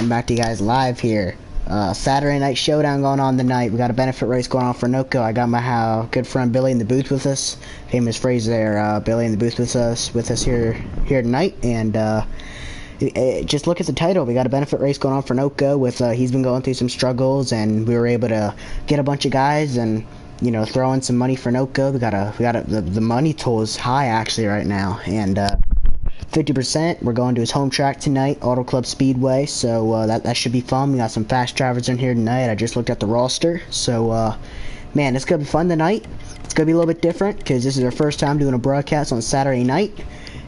coming back to you guys live here. Saturday night showdown going on tonight. We got a benefit race going on for Noco. I got my good friend Billy in the booth with us. Famous phrase there, Billy in the booth with us here tonight. And just look at the title. We got a benefit race going on for Noco. With he's been going through some struggles, and we were able to get a bunch of guys and throw in some money for Noco. The money total is high actually right now, and 50%. We're going to his home track tonight, Auto Club Speedway, so that should be fun. We got some fast drivers in here tonight. I just looked at the roster, so man, it's gonna be fun tonight. It's gonna be a little bit different because this is our first time doing a broadcast on Saturday night,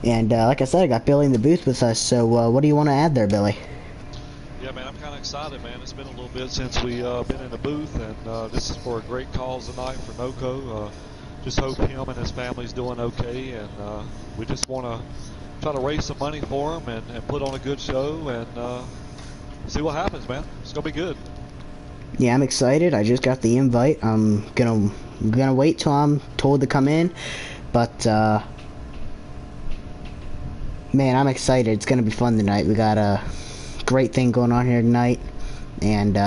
and like I said, I got Billy in the booth with us. So what do you want to add there, Billy? Yeah, man, I'm kind of excited, man. It's been a little bit since we been in the booth, and this is for a great cause tonight for Noco. Just hope him and his family's doing okay, and we just want to try to raise some money for him and put on a good show and see what happens, man. It's gonna be good. Yeah, I'm excited. I just got the invite. I'm gonna wait till I'm told to come in, but man, I'm excited. It's gonna be fun tonight. We got a great thing going on here tonight, and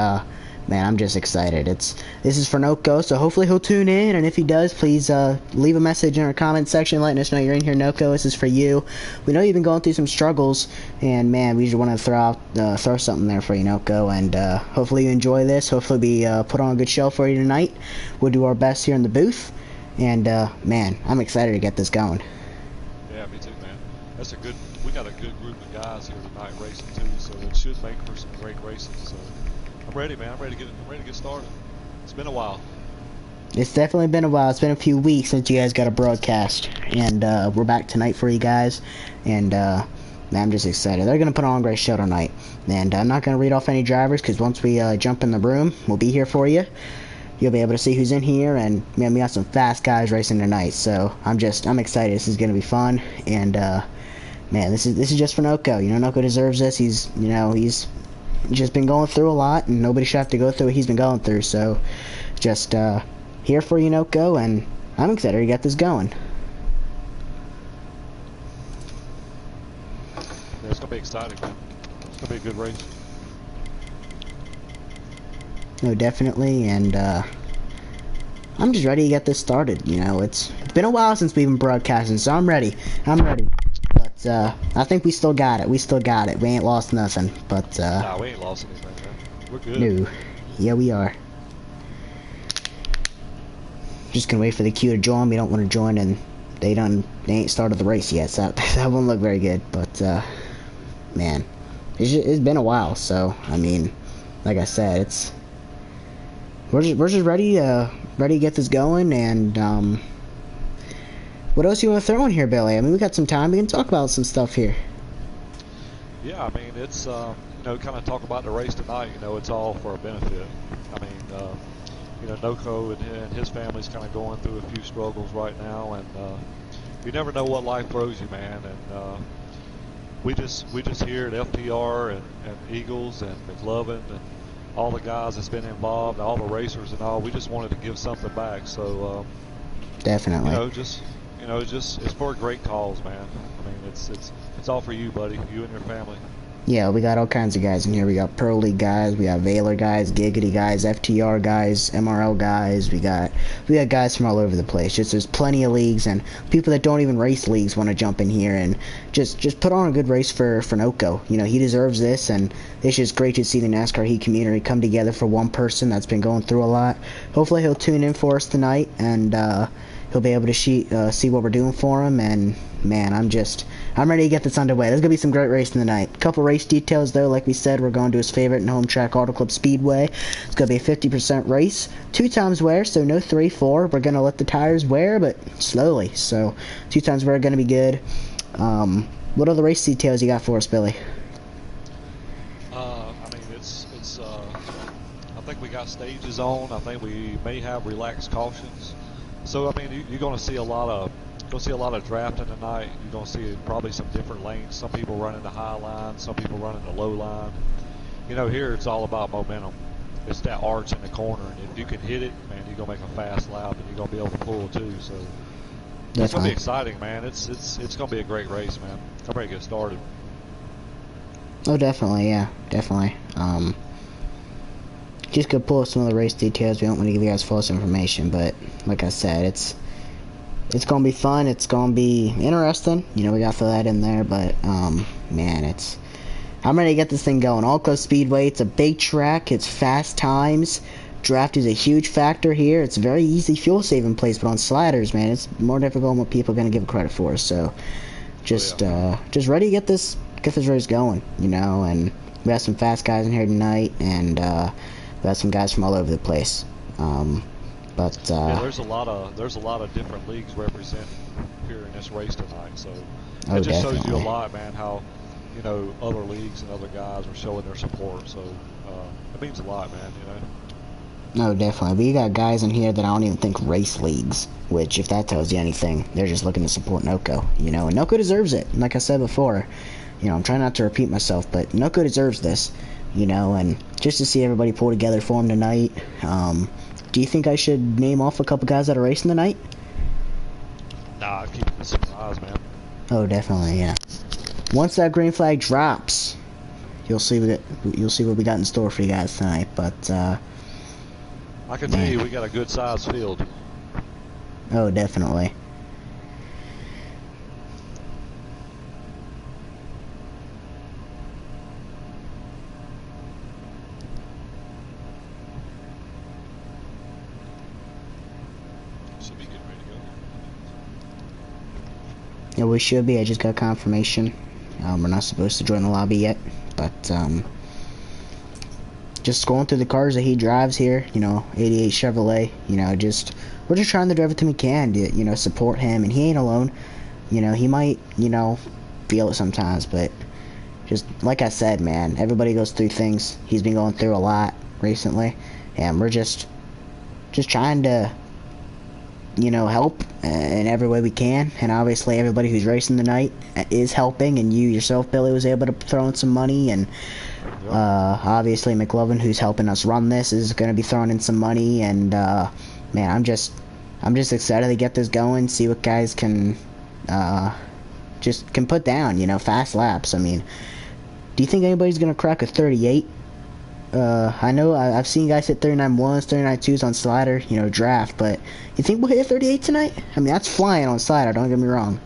man, I'm just excited. This is for Noco, so hopefully he'll tune in, and if he does, please leave a message in our comment section letting us know you're in here, Noco. This is for you. We know you've been going through some struggles, and man, we just want to throw something there for you, Noco, and hopefully you enjoy this. Hopefully we put on a good show for you tonight. We'll do our best here in the booth, and man, I'm excited to get this going. Yeah, me too, man. We got a good group of guys here tonight racing too, so it should make for some great races. So I'm ready, man. I'm ready to get started. It's been a while. It's definitely been a while. It's been a few weeks since you guys got a broadcast, and we're back tonight for you guys, and man, I'm just excited. They're gonna put on a great show tonight, and I'm not gonna read off any drivers because once we jump in the room, we'll be here for you. You'll be able to see who's in here, and man, we got some fast guys racing tonight, so I'm excited. This is gonna be fun, and man, this is just for Noco. Noco deserves this. He's just been going through a lot, and nobody should have to go through what he's been going through. So just here for you, Noco, and I'm excited to get this going. Yeah, it's gonna be exciting, man. It's gonna be a good race. No, definitely, and I'm just ready to get this started. It's been a while since we've been broadcasting, so I'm ready. But I think we still got it. We ain't lost nothing. But nah, we ain't lost anything, man. We're good. No. Yeah, we are. Just gonna wait for the queue to join. We don't want to join, and they ain't started the race yet. So that won't look very good. But man, it's been a while. So I mean, like I said, we're just ready to get this going. And what else you want to throw in here, Billy? I mean, we got some time. We can talk about some stuff here. Yeah, I mean, it's kind of talk about the race tonight. It's all for a benefit. I mean, Noco and his family's kind of going through a few struggles right now, and you never know what life throws you, man. And we just here at FTR and Eagles and McLovin and all the guys that's been involved, all the racers and all, we just wanted to give something back. So definitely, it's for a great cause, man. I mean, it's all for you, buddy, you and your family. Yeah, we got all kinds of guys in here. We got Pro League guys, we got Valor guys, Giggity guys, FTR guys, MRL guys. We got guys from all over the place. Just there's plenty of leagues, and people that don't even race leagues want to jump in here and just put on a good race for Noco. He deserves this, and it's just great to see the NASCAR Heat community come together for one person that's been going through a lot. Hopefully he'll tune in for us tonight, and he'll be able to see what we're doing for him. And man, I'm ready to get this underway. There's gonna be some great racing tonight. A couple race details though, like we said, we're going to his favorite and home track, Auto Club Speedway. It's gonna be a 50% race, 2 times wear, so no 3-4. We're gonna let the tires wear, but slowly. So 2 times wear are gonna be good. What other race details you got for us, Billy? I mean, it's I think we got stages on. I think we may have relaxed cautions. So I mean, you're gonna see a lot of drafting tonight. You're going to see probably some different lanes. Some people running the high line, some people running the low line. Here it's all about momentum. It's that arch in the corner, and if you can hit it, man, you're going to make a fast lap, and you're going to be able to pull too. So it's going to be exciting, man. It's going to be a great race, man. I'm ready to get started. Oh, definitely, yeah, definitely. Just gonna pull up some of the race details. We don't want to give you guys false information, but like I said, it's gonna be fun. It's gonna be interesting. You know, we gotta throw that in there, but man, I'm ready to get this thing going. Alco Speedway, it's a big track. It's fast times. Draft is a huge factor here. It's a very easy fuel saving place, but on sliders, man, it's more difficult than what people are gonna give credit for. So, Oh yeah. just ready to get this race going, you know. And we have some fast guys in here tonight, and we have some guys from all over the place. But Yeah, there's a lot of different leagues represented here in this race tonight. So it oh, just shows you a definitely. lot, man, how other leagues and other guys are showing their support. So it means a lot, man. No, definitely. We got guys in here that I don't even think race leagues, which, if that tells you anything, they're just looking to support Noco, you know, and Noco deserves it. Like I said before, you know, I'm trying not to repeat myself, but Noco deserves this, you know, and just to see everybody pull together for him tonight. Do you think I should name off a couple guys that are racing tonight? Nah, keep it a surprise, man. Oh, definitely, yeah. Once that green flag drops, you'll see what we got in store for you guys tonight. But I can tell man, you, we got a good sized field. oh, definitely. Should be getting ready to go. Yeah, we should be. I just got confirmation. We're not supposed to join the lobby yet, but just going through the cars that he drives here. You know, 88 Chevrolet. You know, we're just trying to do everything we can to, you know, support him, and he ain't alone. You know, he might, you know, feel it sometimes, but just like I said, man, everybody goes through things. He's been going through a lot recently, and we're just trying to, you know, help in every way we can. And obviously everybody who's racing tonight is helping, and you yourself, Billy, was able to throw in some money, and Yep. obviously McLovin, who's helping us run this, is going to be throwing in some money. And man, I'm just excited to get this going, see what guys can uh, just can put down, you know, fast laps. I mean, do you think anybody's going to crack a 38? I know I've seen guys hit 39 ones, 39 twos on slider, you know, draft, but you think we'll hit 38 tonight? I mean, that's flying on slider, don't get me wrong.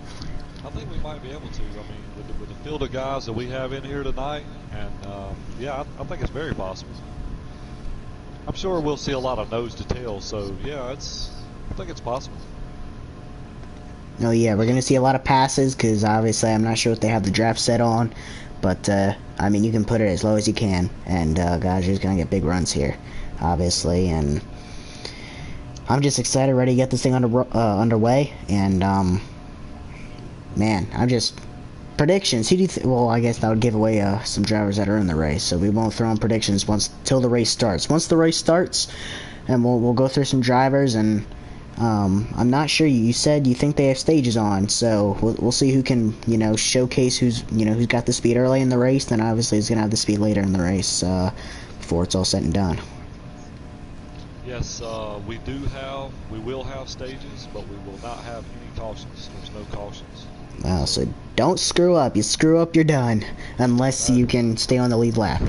I think we might be able to. I mean, with the field of guys that we have in here tonight, and yeah, I think it's very possible. I'm sure we'll see a lot of nose to tail. So yeah, I think it's possible. Oh, yeah, we're going to see a lot of passes, because obviously I'm not sure what they have the draft set on, but, I mean, you can put it as low as you can, and guys are just going to get big runs here, obviously, and I'm just excited, ready to get this thing underway, and, man, I'm just... Predictions. Who do you well, I guess that would give away some drivers that are in the race, so we won't throw in predictions till the race starts. Once the race starts, and we'll go through some drivers, and I'm not sure. You said you think they have stages on, so we'll see who can, you know, showcase who's got the speed early in the race. Then obviously who's gonna have the speed later in the race before it's all said and done. Yes, we will have stages, but we will not have any cautions. There's no cautions. So don't screw up. You screw up, you're done. Unless Uh, you can stay on the lead lap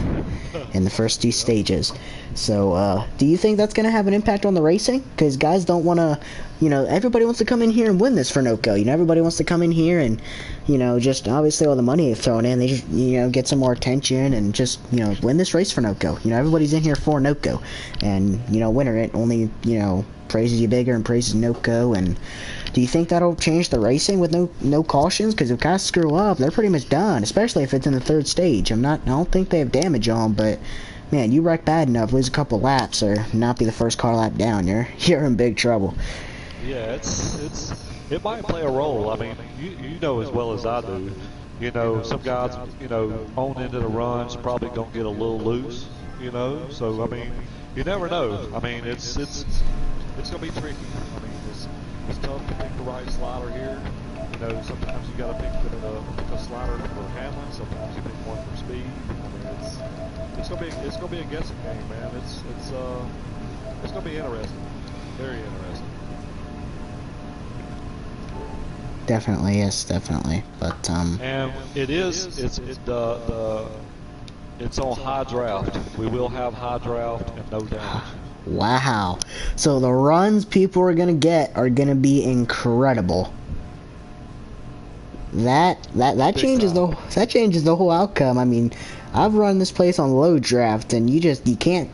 in the first two yep. stages. So, do you think that's going to have an impact on the racing? Because guys don't want to, you know, everybody wants to come in here and win this for Noco. You know, everybody wants to come in here and, you know, just obviously all the money they've thrown in, they just, you know, get some more attention and just, you know, win this race for Noco. You know, everybody's in here for Noco. And, you know, winner it only, you know, praises you bigger and praises Noco. And do you think that'll change the racing with no cautions? Because if guys screw up, they're pretty much done. Especially if it's in the third stage. I don't think they have damage on, but man, you wreck bad enough, lose a couple laps, or not be the first car lap down, you're in big trouble. Yeah, it might play a role. I mean, you know as well as I do. Some guys, on into the runs probably gonna get a little loose. So I mean, you never know. I mean, it's gonna be tricky. I mean, it's tough to pick the right slider here. Sometimes you gotta pick a slider for handling. Sometimes you pick one for speed. I mean, it's gonna be a guessing game, man. It's gonna be interesting, very interesting. Definitely, yes, definitely. But And it is it's the It's on high draft. We will have high draft and no damage. Wow. So the runs people are gonna get are gonna be incredible. That Big changes time. the whole outcome. I mean, I've run this place on low draft, and you can't,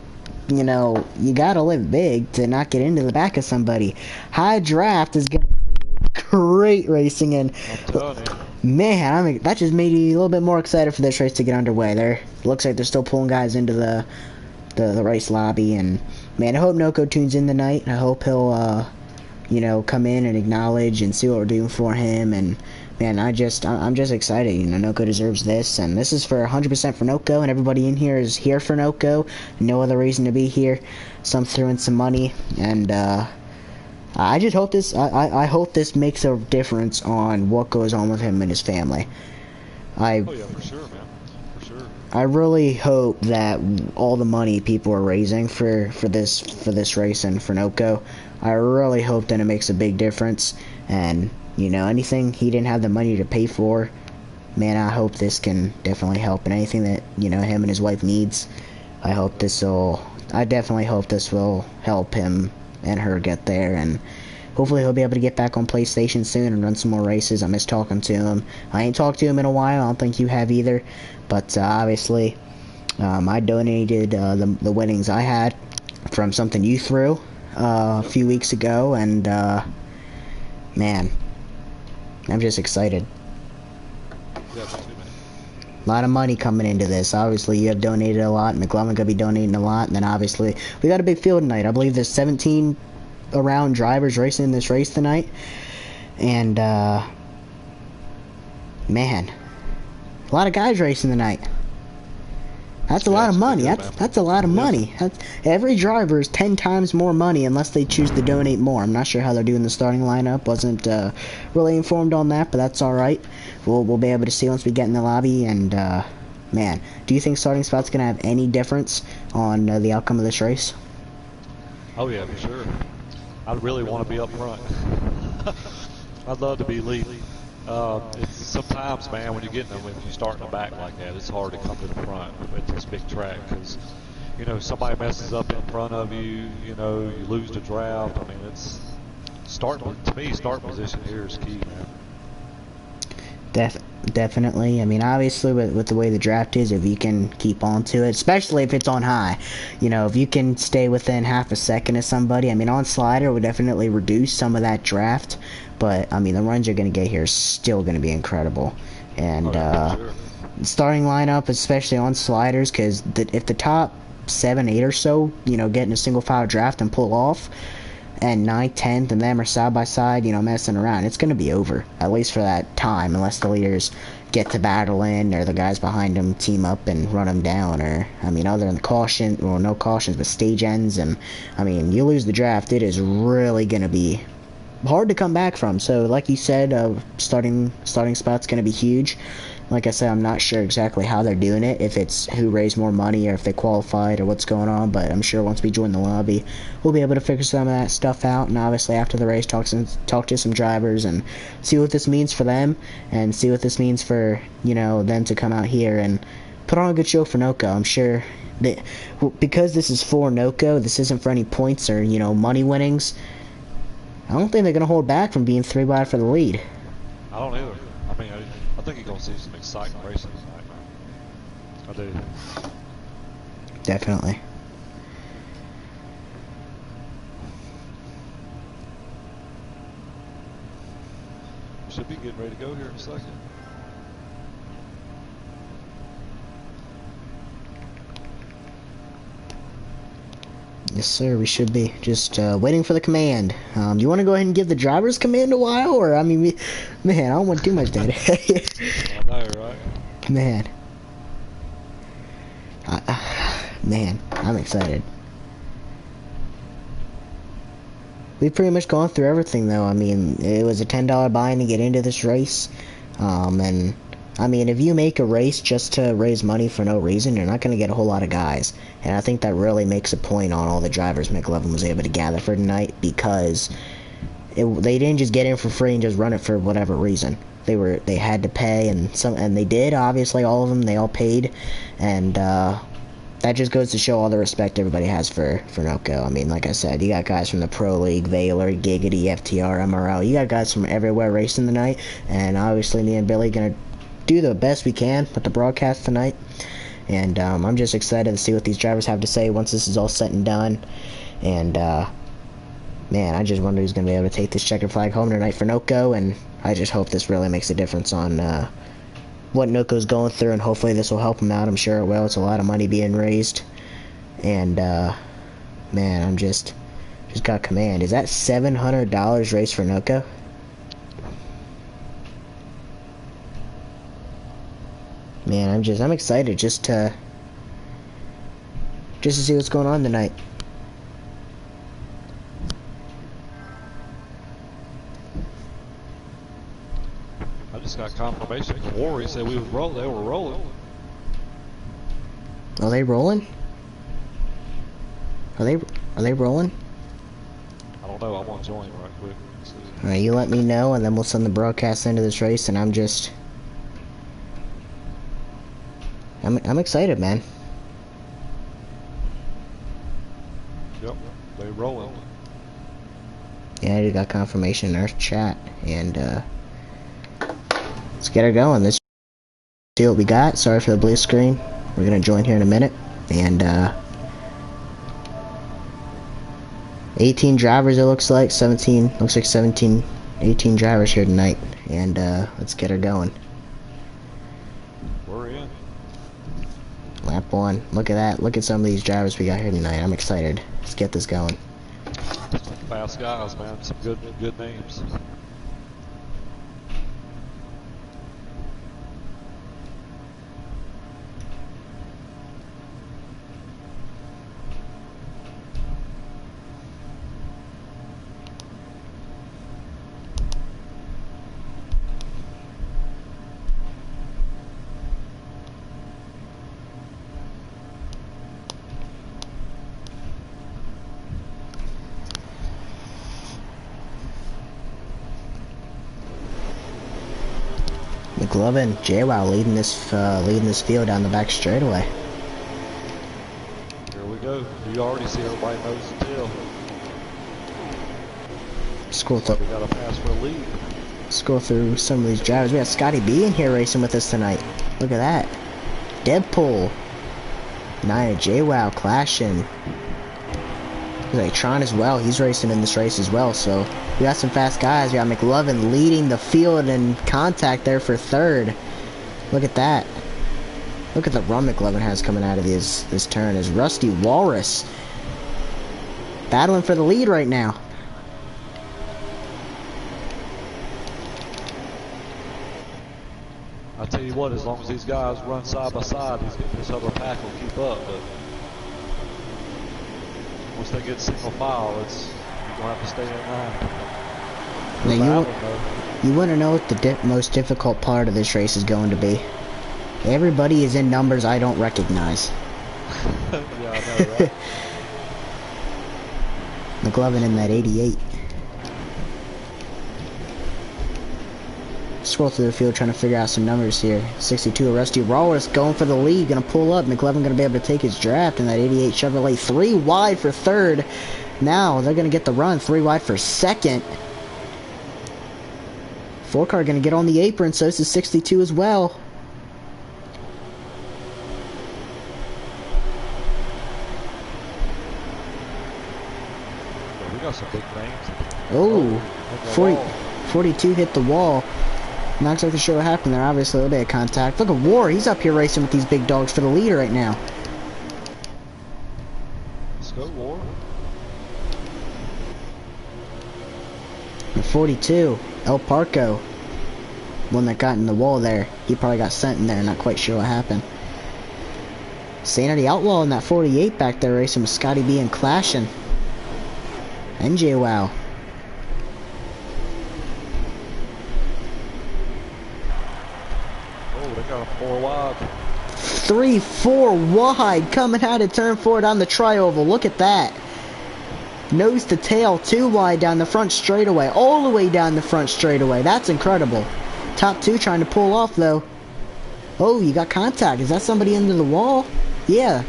you gotta live big to not get into the back of somebody. High draft is gonna be great racing, and I'm telling you. man, that just made me a little bit more excited for this race to get underway. There looks like they're still pulling guys into the race lobby, and man, I hope Noco tunes in tonight. I hope he'll come in and acknowledge and see what we're doing for him. And man, I'm just excited. Noco deserves this, and this is for 100% for Noco, and everybody in here is here for Noco. No other reason to be here. Some threw in some money, and I just hope this. I hope this makes a difference on what goes on with him and his family. I Oh yeah, for sure, man. For sure. I really hope that all the money people are raising for this race and for Noco, I really hope that it makes a big difference. And anything he didn't have the money to pay for, man, I hope this can definitely help. And anything that him and his wife needs, I definitely hope this will help him and her get there. And hopefully he'll be able to get back on PlayStation soon and run some more races. I miss talking to him. I ain't talked to him in a while. I don't think you have either. But obviously, I donated the winnings I had from something you threw a few weeks ago, and man, I'm just excited. Yeah, me too, man. A lot of money coming into this. Obviously, you have donated a lot. McLovin gonna be donating a lot, and then obviously we got a big field tonight. I believe there's 17 around drivers racing in this race tonight, and man, a lot of guys racing tonight. That's a Yeah, lot of it's pretty money. good, That's a lot of man. It is. money. Every driver is 10 times more money unless they choose to donate more. I'm not sure how they're doing the starting lineup. Wasn't really informed on that, but that's all right. We'll be able to see once we get in the lobby. And man, do you think starting spot's gonna have any difference on the outcome of this race? Oh yeah, for sure. I really want to be up front. I'd love to be lead. It's sometimes, man, when you get in them, if you start in the back like that, it's hard to come to the front at this big track because, somebody messes up in front of you, you lose the draft. I mean, to me, start position here is key, man. Definitely. I mean, obviously, with the way the draft is, if you can keep on to it, especially if it's on high, if you can stay within half a second of somebody, I mean, on slider would definitely reduce some of that draft, but, I mean, the runs you're going to get here is still going to be incredible. And, Oh yeah, for sure. starting lineup, especially on sliders, because if the top 7, 8 or so, get in a single file draft and pull off, and 9th, 10th, and them are side by side, messing around, it's going to be over, at least for that time, unless the leaders get to battle in, or the guys behind them team up and run them down, or, I mean, other than the caution, well, no cautions, but stage ends, and, I mean, you lose the draft, it is really going to be hard to come back from. So, like you said, starting spot's going to be huge. Like I said, I'm not sure exactly how they're doing it, if it's who raised more money or if they qualified or what's going on, but I'm sure once we join the lobby, we'll be able to figure some of that stuff out, and obviously after the race, talk to some drivers and see what this means for them, and see what this means for, them to come out here and put on a good show for Noco. I'm sure that, because this is for Noco, this isn't for any points or, money winnings, I don't think they're going to hold back from being 3 wide for the lead. I don't either. I mean, I think you're gonna see some exciting racing tonight, man. I do. Definitely. Should be getting ready to go here in a second. Yes, sir, we should be. Just waiting for the command. You want to go ahead and give the driver's command a while? Or, I mean, man, I don't want too much data. I know, right? Man. Man, I'm excited. We've pretty much gone through everything, though. I mean, it was a $10 buy-in to get into this race. And, I mean, if you make a race just to raise money for no reason, you're not going to get a whole lot of guys. And I think that really makes a point on all the drivers McLovin was able to gather for tonight, because they didn't just get in for free and just run it for whatever reason. they had to pay, and they did. Obviously, all of them, they all paid, and that just goes to show all the respect everybody has for Noco. I mean, like I said, you got guys from the Pro League, Valor, Giggity, FTR, MRL. You got guys from everywhere racing tonight, and obviously me and Billy gonna do the best we can with the broadcast tonight. And I'm just excited to see what these drivers have to say once this is all said and done. And man, I just wonder who's gonna be able to take this checkered flag home tonight for Noco, and I just hope this really makes a difference on what Noco's going through, and hopefully this will help him out. I'm sure it will. It's a lot of money being raised, and man, I'm just got command. Is that $700 raised for Noco? Man, I'm excited just to see what's going on tonight. I just got confirmation from War. He said we was rolling. They were rolling. Are they rolling? Are they rolling? I don't know. I'm gonna join right quick. Alright, you let me know, and then we'll send the broadcast into this race, and I'm excited, man. Yep, they rolling. Yeah, I just got confirmation in our chat, and let's get her going. Let's see what we got. Sorry for the blue screen. We're gonna join here in a minute, and 18 drivers it looks like. 18 drivers here tonight, and let's get her going. We're in. Lap 1. Look at that. Look at some of these drivers we got here tonight. I'm excited. Let's get this going. Some fast guys, man. Some good names. McLovin, JWoww leading this field down the back straightaway. Here we go. You already see everybody knows the deal. Scroll through. We got a pass for a lead. Scroll through some of these drivers. We got Scotty B in here racing with us tonight. Look at that. Deadpool. Naya JWoww clashing. Like Tron as well. He's racing in this race as well. So we got some fast guys. We got McLovin leading the field in contact there for third. Look at that. Look at the run McLovin has coming out of this turn. Is Rusty Walrus battling for the lead right now. I tell you what, as long as these guys run side by side, this other pack will keep up. But once they get single file, you're gonna have to stay in line. Now you want to know what the most difficult part of this race is going to be? Everybody is in numbers I don't recognize. Yeah, I know, right? McLovin in that 88. Scroll through the field trying to figure out some numbers here. 62, Rusty Walrus going for the lead, gonna pull up. McLovin gonna be able to take his draft in that 88 Chevrolet. 3 wide for third. Now they're gonna get the run. 3 wide for second. 4 car gonna get on the apron, so this is 62 as well. We got some big names. Oh, 42 hit the wall. Not exactly sure what happened there. Obviously, a little bit of contact. Look at War. He's up here racing with these big dogs for the lead right now. Let's go, War. And 42, El Parco. One that got in the wall there. He probably got sent in there. Not quite sure what happened. Sanity Outlaw in that 48 back there racing with Scotty B and clashing. And JWoww. They got a 4 wide. 3-4 wide coming out of turn 4 down the tri-oval. Look at that. Nose to tail 2 wide down the front straightaway. All the way down the front straightaway. That's incredible. Top two trying to pull off though. Oh, you got contact. Is that somebody into the wall? Yeah.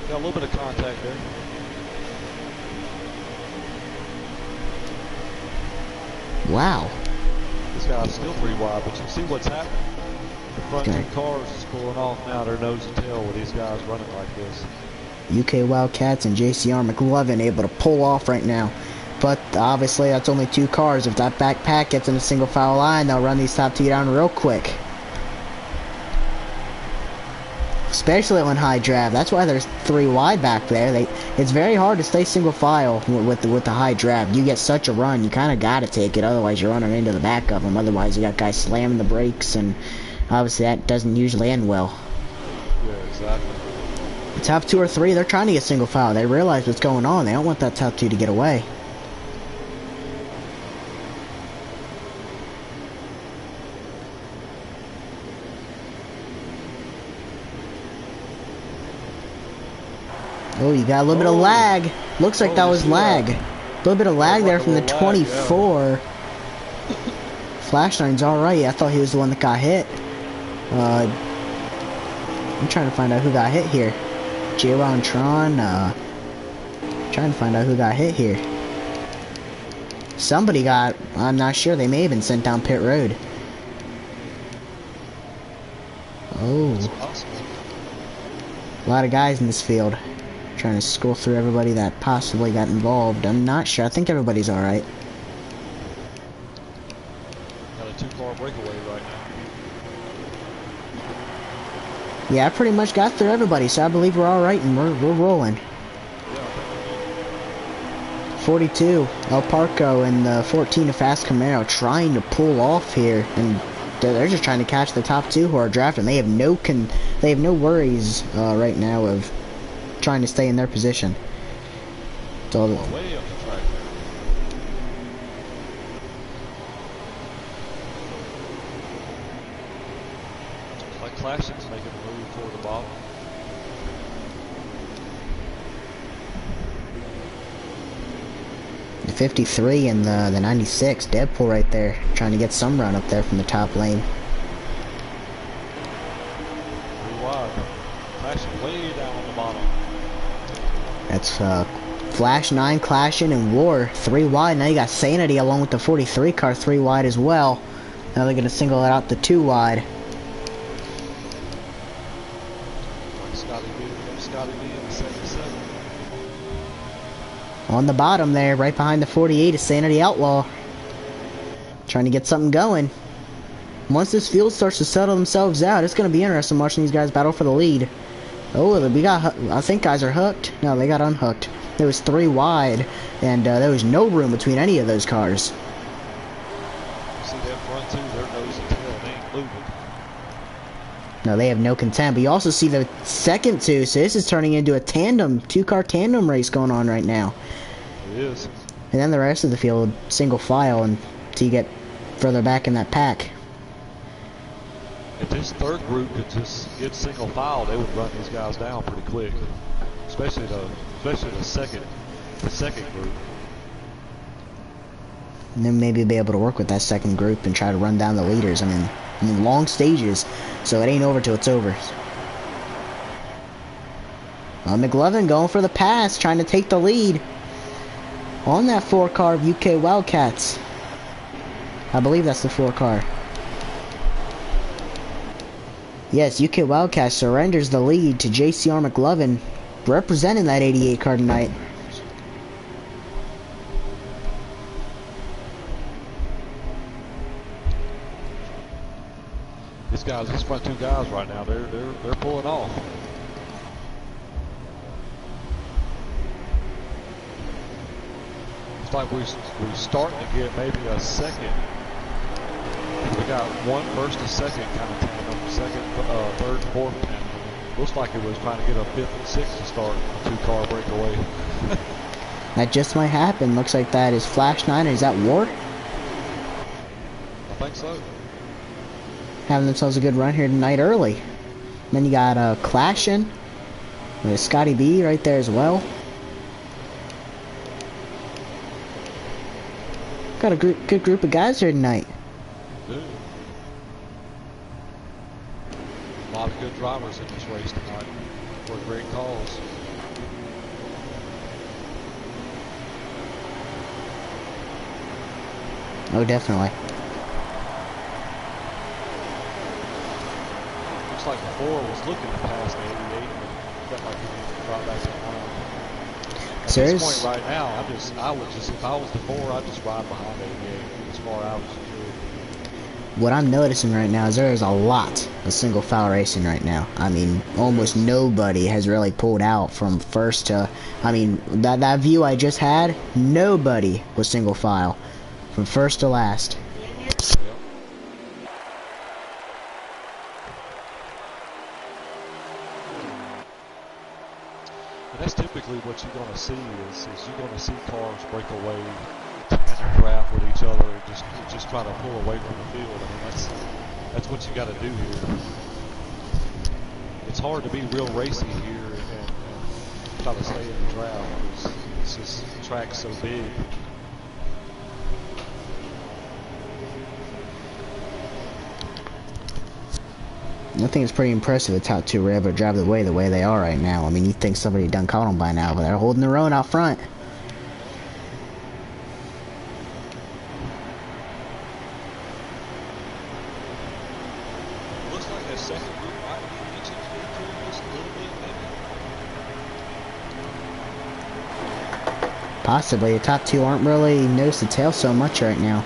Got a little bit of contact there. Wow. This guy's still 3 wide, but you see what's happening. The front two cars is pulling off now. They're nose to tail with these guys running like this. UK Wildcats and JCR McLovin able to pull off right now. But obviously that's only 2 cars. If that backpack gets in a single file line, they'll run these top 2 down real quick. Especially on high draft. That's why there's 3 wide back there. It's very hard to stay single file with the high draft. You get such a run, you kind of got to take it. Otherwise, you're running into the back of them. Otherwise, you got guys slamming the brakes, and obviously that doesn't usually end well. Yeah, exactly. The top 2 or 3, they're trying to get single file. They realize what's going on. They don't want that top 2 to get away. Oh, you got a little bit of lag. Looks like that was lag. A little bit of lag there from the 24. Flash9's alright. I thought he was the one that got hit. I'm trying to find out who got hit here. J-Ron Tron. Trying to find out who got hit here. Somebody got, I'm not sure. They may have been sent down pit road. Oh. A lot of guys in this field. Trying to scroll through everybody that possibly got involved. I'm not sure. I think everybody's alright. Got a 2-car breakaway right now. Yeah, I pretty much got through everybody, so I believe we're alright and we're rolling. 42, El Parco and the 14 Fast Camaro trying to pull off here, and they're just trying to catch the top 2 who are drafting. They have no worries right now of trying to stay in their position. So way up the track. Like Classics making a move toward the bottom. The 53 and the 96, Deadpool right there, trying to get some run up there from the top lane. 3 wide. Classic way down on the bottom. That's Flash9, Clashing, and War 3 wide. Now you got Sanity along with the 43 car 3 wide as well. Now they're gonna single it out to 2 wide. Scotty B in the 77. On the bottom there, right behind the 48 is Sanity Outlaw. Trying to get something going. Once this field starts to settle themselves out, it's gonna be interesting watching these guys battle for the lead. Oh, I think guys are hooked. No, they got unhooked. There was 3 wide, and there was no room between any of those cars. See that front 2, their nose and tail, they ain't moving. No, they have no content. But you also see the second 2, so this is turning into a tandem, 2-car tandem race going on right now. It is. And then the rest of the field, single file, until you get further back in that pack. If this third group could just get single file, they would run these guys down pretty quick. Especially the second group. And then maybe be able to work with that second group and try to run down the leaders. I mean long stages, so it ain't over till it's over. McLovin going for the pass, trying to take the lead on that 4-car of UK Wildcats. I believe that's the 4-car. Yes, UK Wildcats surrenders the lead to JCR McLovin, representing that 88 car tonight. These front 2 guys right now, they're pulling off. It's like we're starting to get maybe a second. We got 1 first and second kind of tandem, second, third, and fourth tandem. Looks like it was trying to get a 5th and 6th to start a 2-car breakaway. That just might happen. Looks like that is Flash9. Is that War? I think so. Having themselves a good run here tonight early. And then you got Clashing with Scotty B right there as well. Got a good group of guys here tonight. Dude. drivers in this race tonight for great calls. Oh, definitely. Looks like the 4 was looking to pass the 88, but felt like he needed to drop back in line. At this point right now, I would just, if I was the 4, I'd just ride behind 88 as far out as you could. What I'm noticing right now is there is a lot of single file racing right now. I mean, almost nobody has really pulled out from first to, I mean, that view I just had, nobody was single file from first to last. And that's typically what you're going to see is you're going to see cars break away, tandem draft with each other, and just try to pull away from the field. I mean, that's what you got to do here. It's hard to be real racy here and try to stay in the draft because it's just the track's so big. I think it's pretty impressive the top two were able to drive the way they are right now. I mean, you'd think somebody done caught them by now, but they're holding their own out front. Looks like that second group might be reaching just a little bit, maybe. Possibly. The top two aren't really nose to tail so much right now.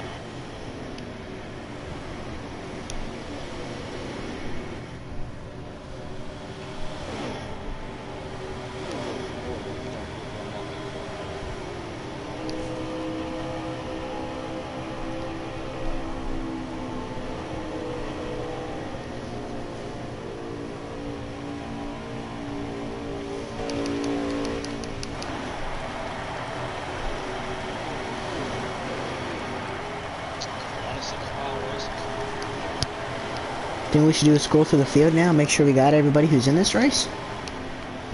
Think we should do a scroll through the field now, make sure we got everybody who's in this race?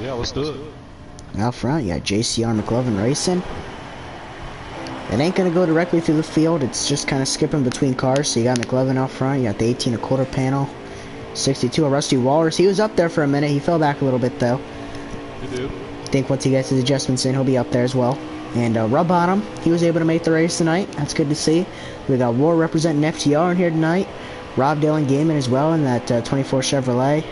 Yeah, let's do it. Out front, you got JCR McLovin racing. It ain't gonna go directly through the field, it's just kind of skipping between cars. So you got McLovin out front, you got the 18 a quarter panel. 62 a Rusty Walrus, he was up there for a minute, he fell back a little bit though. You do. I think once he gets his adjustments in, he'll be up there as well. And Rub Bottom, he was able to make the race tonight, that's good to see. We got War representing FTR in here tonight. Rob Dillon Gaming as well in that 24 Chevrolet.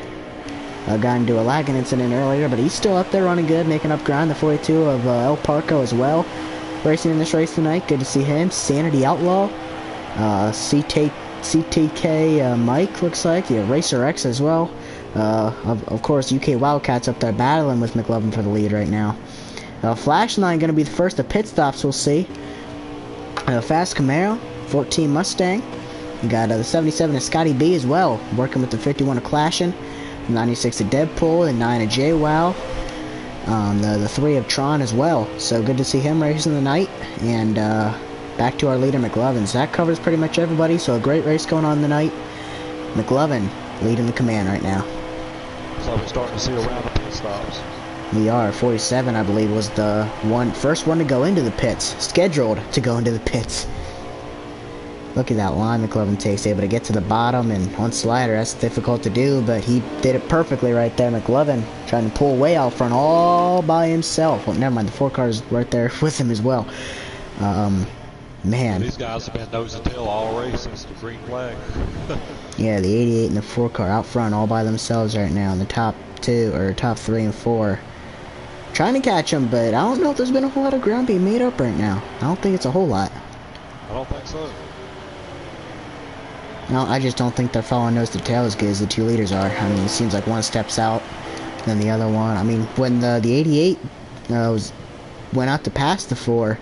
Got into a lagging incident earlier, but he's still up there running good, making up ground. The 42 of El Parco as well, racing in this race tonight. Good to see him. Sanity Outlaw, CTK Mike looks like, yeah, Racer X as well. Of course, UK Wildcats up there battling with McLovin for the lead right now. Flashline going to be the first of pit stops. We'll see. Fast Camaro, 14 Mustang. You got the 77 of Scotty B as well, working with the 51 of Clashin', 96 of Deadpool, and 9 of JWoww. The 3 of Tron as well. So good to see him racing the night. And back to our leader McLovin. So that covers pretty much everybody. So a great race going on tonight. McLovin leading the command right now. So we're starting to see around the pit stops. We are. 47, I believe, was the first one to go into the pits. Scheduled to go into the pits. Look at that line McLovin takes, able to get to the bottom, and on slider, that's difficult to do, but he did it perfectly right there. McLovin trying to pull way out front all by himself. Well, never mind, the 4 cars right there with him as well. Man. These guys have been nose to tail all race since the green flag. Yeah, the 88 and the 4 car out front all by themselves right now in the top 2, or top 3 and 4. Trying to catch them, but I don't know if there's been a whole lot of ground being made up right now. I don't think it's a whole lot. I don't think so. No, I just don't think they're following nose to tail as good as the 2 leaders are. I mean, it seems like one steps out, then the other one. I mean, when the 88 went out to pass the 4,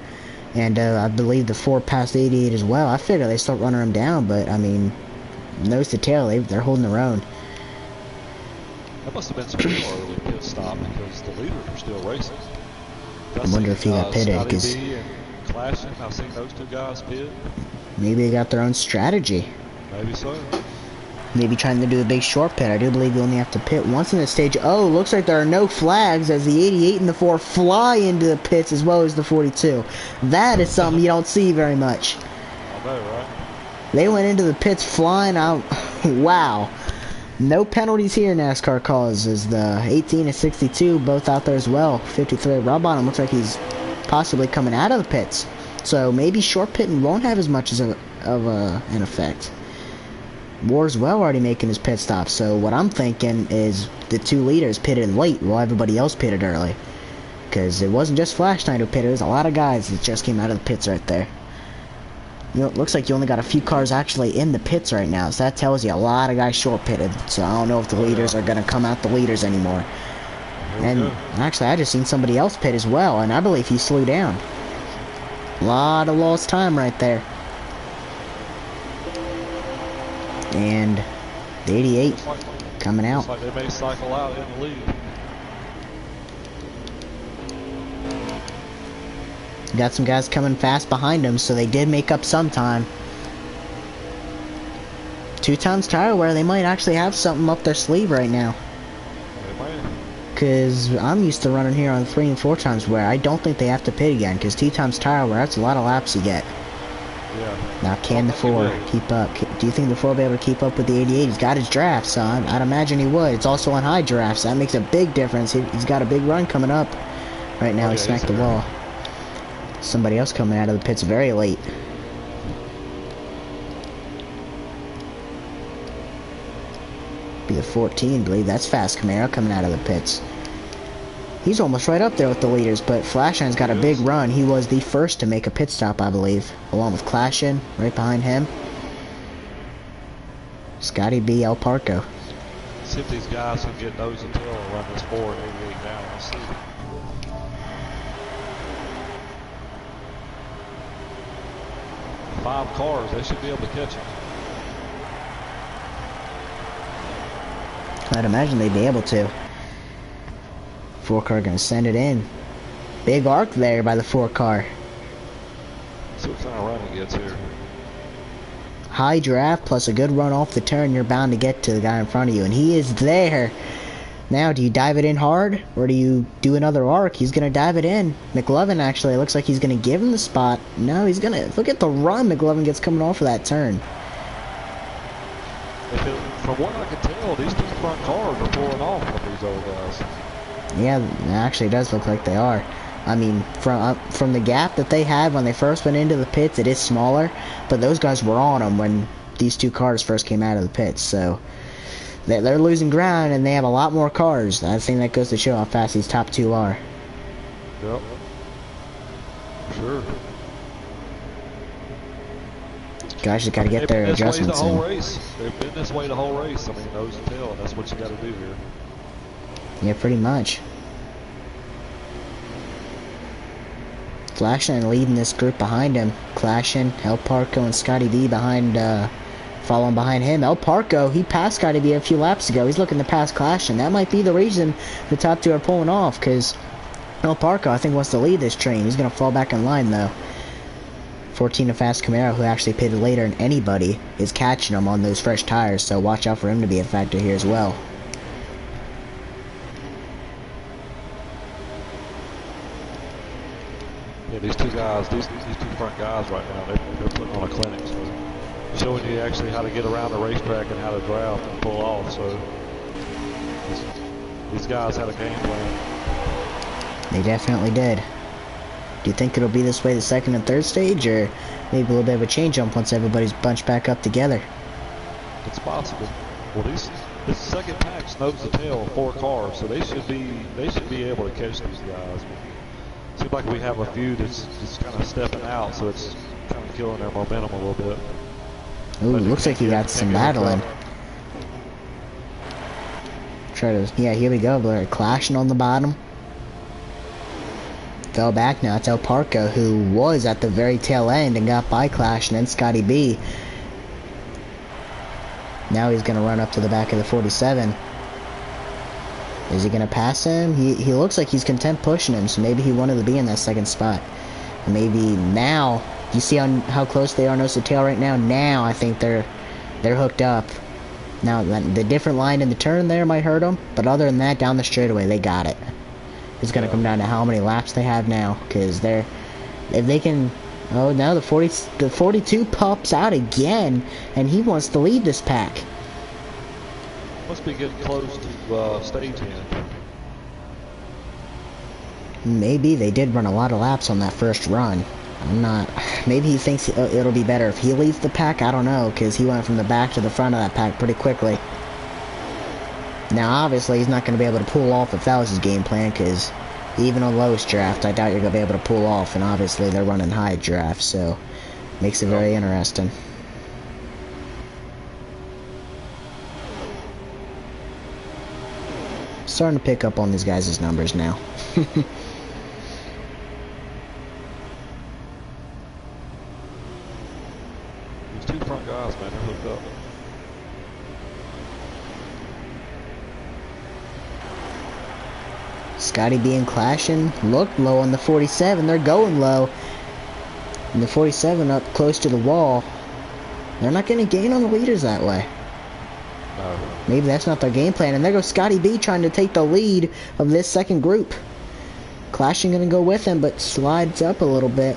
and I believe the 4 passed the 88 as well, I figured they start running them down, but I mean, nose to tail, they're holding their own. That must have been some real early pit stop because the leaders are still racing. I wonder if he got pitted because Scotty B and Clashin', I've seen those 2 guys pit. Maybe they got their own strategy. Maybe so. Maybe trying to do a big short pit. I do believe you only have to pit once in the stage. Oh, looks like there are no flags as the 88 and the 4 fly into the pits as well as the 42. That is something you don't see very much. I know, right? They went into the pits flying out. Wow. No penalties here, NASCAR calls, as the 18 and 62 both out there as well. 53 Rob Bottom looks like he's possibly coming out of the pits. So maybe short pitting won't have as much as an effect. War's well already making his pit stop. So what I'm thinking is the 2 leaders pitted late while everybody else pitted early. Because it wasn't just Flash Knight who pitted. There's a lot of guys that just came out of the pits right there. You know, it looks like you only got a few cars actually in the pits right now, so that tells you a lot of guys short pitted. So I don't know if the leaders are going to come out the leaders anymore. And actually, I just seen somebody else pit as well, and I believe he slowed down. A lot of lost time right there. And the 88 coming out. Looks like they may cycle out in the lead. Got some guys coming fast behind him, so they did make up some time. 2 times tire wear, they might actually have something up their sleeve right now. Because I'm used to running here on 3 and 4 times wear. I don't think they have to pit again, because 2 times tire wear, that's a lot of laps you get. Yeah. Now, can the 4 keep up? Do you think the 4 will be able to keep up with the 88? He's got his draft, so I'd imagine he would. It's also on high drafts, so that makes a big difference. He's got a big run coming up. Right now, he smacked the wall. Somebody else coming out of the pits very late. Be the 14, I believe. That's Fast Camaro coming out of the pits. He's almost right up there with the leaders, but Flashine's got a big run. He was the first to make a pit stop, I believe, along with Clashin right behind him. Scotty B, El Parco. See if these guys can get nose and tail and run this 488 down. Let's see. Five cars, they should be able to catch him. I'd imagine they'd be able to. 4 car gonna send it in. Big arc there by the 4 car. See what kind of run he gets here. High draft plus a good run off the turn, you're bound to get to the guy in front of you, and he is there. Now, do you dive it in hard, or do you do another arc? He's going to dive it in. McLovin, actually, it looks like he's going to give him the spot. No, he's going to... Look at the run McLovin gets coming off of that turn. From what I can tell, these 2 front cars are pulling off with these old guys. Yeah, it actually does look like they are. I mean, from the gap that they had when they first went into the pits, it is smaller, but those guys were on them when these 2 cars first came out of the pits, so... They're losing ground, and they have a lot more cars. I think that goes to show how fast these top 2 are. Yep. Sure. Guys just got to get their adjustments in. They've been this way the whole race. I mean, nose and tail, and that's what you got to do here. Yeah, pretty much. Flashing leading this group behind him. Clashin, El Parco, and Scotty B behind... Following behind him, El Parco, he passed Scotty B a few laps ago. He's looking to pass Clashin. That might be the reason the top 2 are pulling off, because El Parco, I think, wants to lead this train. He's going to fall back in line, though. 14 a Fast Camaro, who actually pitted later than anybody, is catching him on those fresh tires, so watch out for him to be a factor here as well. Yeah, these 2 guys, these 2 front guys right now, they're putting on a clinic, so showing you actually how to get around the racetrack and how to draft and pull off. So these guys had a game plan. They definitely did. Do you think it'll be this way the 2nd and 3rd stage, or maybe a little bit of a change up once everybody's bunched back up together? It's possible. Well, this second pack's nose to tail 4 cars, so they should be able to catch these guys. Seems like we have a few that's just kind of stepping out, so it's kind of killing their momentum a little bit. Ooh, looks like he got some battling. Yeah, here we go. They're clashing on the bottom. Fell back now. It's El Parco, who was at the very tail end and got by Clash, and then Scotty B. Now he's going to run up to the back of the 47. Is he going to pass him? He looks like he's content pushing him, so maybe he wanted to be in that 2nd spot. Maybe now... You see how close they are nose to tail right now? Now I think they're hooked up. Now the different line in the turn there might hurt them, but other than that, down the straightaway they got it. It's gonna come down to how many laps they have now, because if they can. Oh, now the 42 pops out again, and he wants to lead this pack. Must be getting close to stage end. Maybe they did run a lot of laps on that first run. I'm not. Maybe he thinks it'll be better if he leads the pack. I don't know, because he went from the back to the front of that pack pretty quickly. Now, obviously, he's not going to be able to pull off if that was his game plan, because even on lowest draft, I doubt you're going to be able to pull off, and obviously they're running high draft, so makes it very interesting. Starting to pick up on these guys' numbers now. These two front guys, man, they're hooked up. Scotty B and Clashing look low on the 47. They're going low. And the 47 up close to the wall. They're not going to gain on the leaders that way. No. Maybe that's not their game plan. And there goes Scotty B trying to take the lead of this second group. Clashing going to go with him, but slides up a little bit.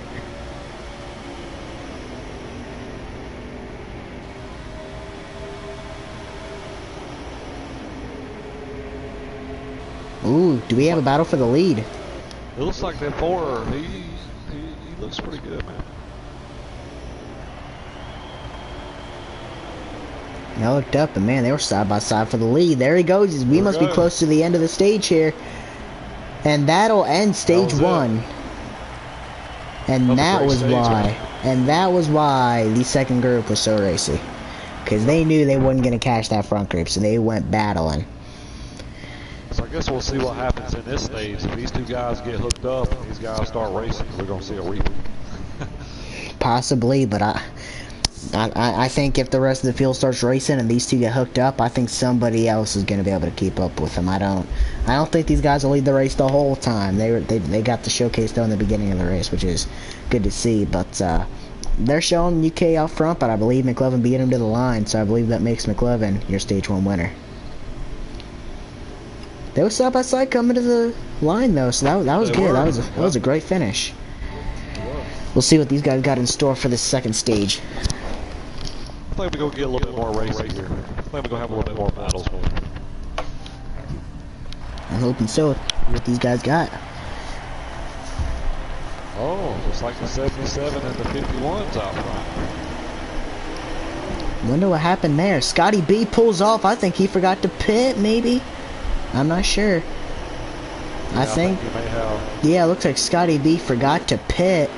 Ooh, do we have a battle for the lead? It looks like that four, he looks pretty good, man. And I looked up, and man, they were side by side for the lead. There he goes. We must be close to the end of the stage here. And that'll end stage one. And that was why. And that was why the second group was so racy. Because they knew they wasn't going to catch that front group, so they went battling. So I guess we'll see what happens in this stage. If these two guys get hooked up and these guys start racing, we're going to see a repeat. Possibly, but I think if the rest of the field starts racing and these two get hooked up, I think somebody else is going to be able to keep up with them. I don't think these guys will lead the race the whole time. They got the showcase though in the beginning of the race, which is good to see. But they're showing UK out front, but I believe McLovin beat him to the line, so I believe that makes McLovin your stage one winner. They were side by side coming to the line though, so that was good. That was a great finish. We'll see what these guys got in store for this second stage. I think we're going to get a little bit more racing here. I think we're going to have a little bit more battles. I'm hoping so. What these guys got. Oh, looks like the 77 and the 51's out front. Wonder what happened there. Scotty B pulls off. I think he forgot to pit, maybe. I'm not sure. Yeah, I think he may have. Yeah, it looks like Scotty B forgot to pit.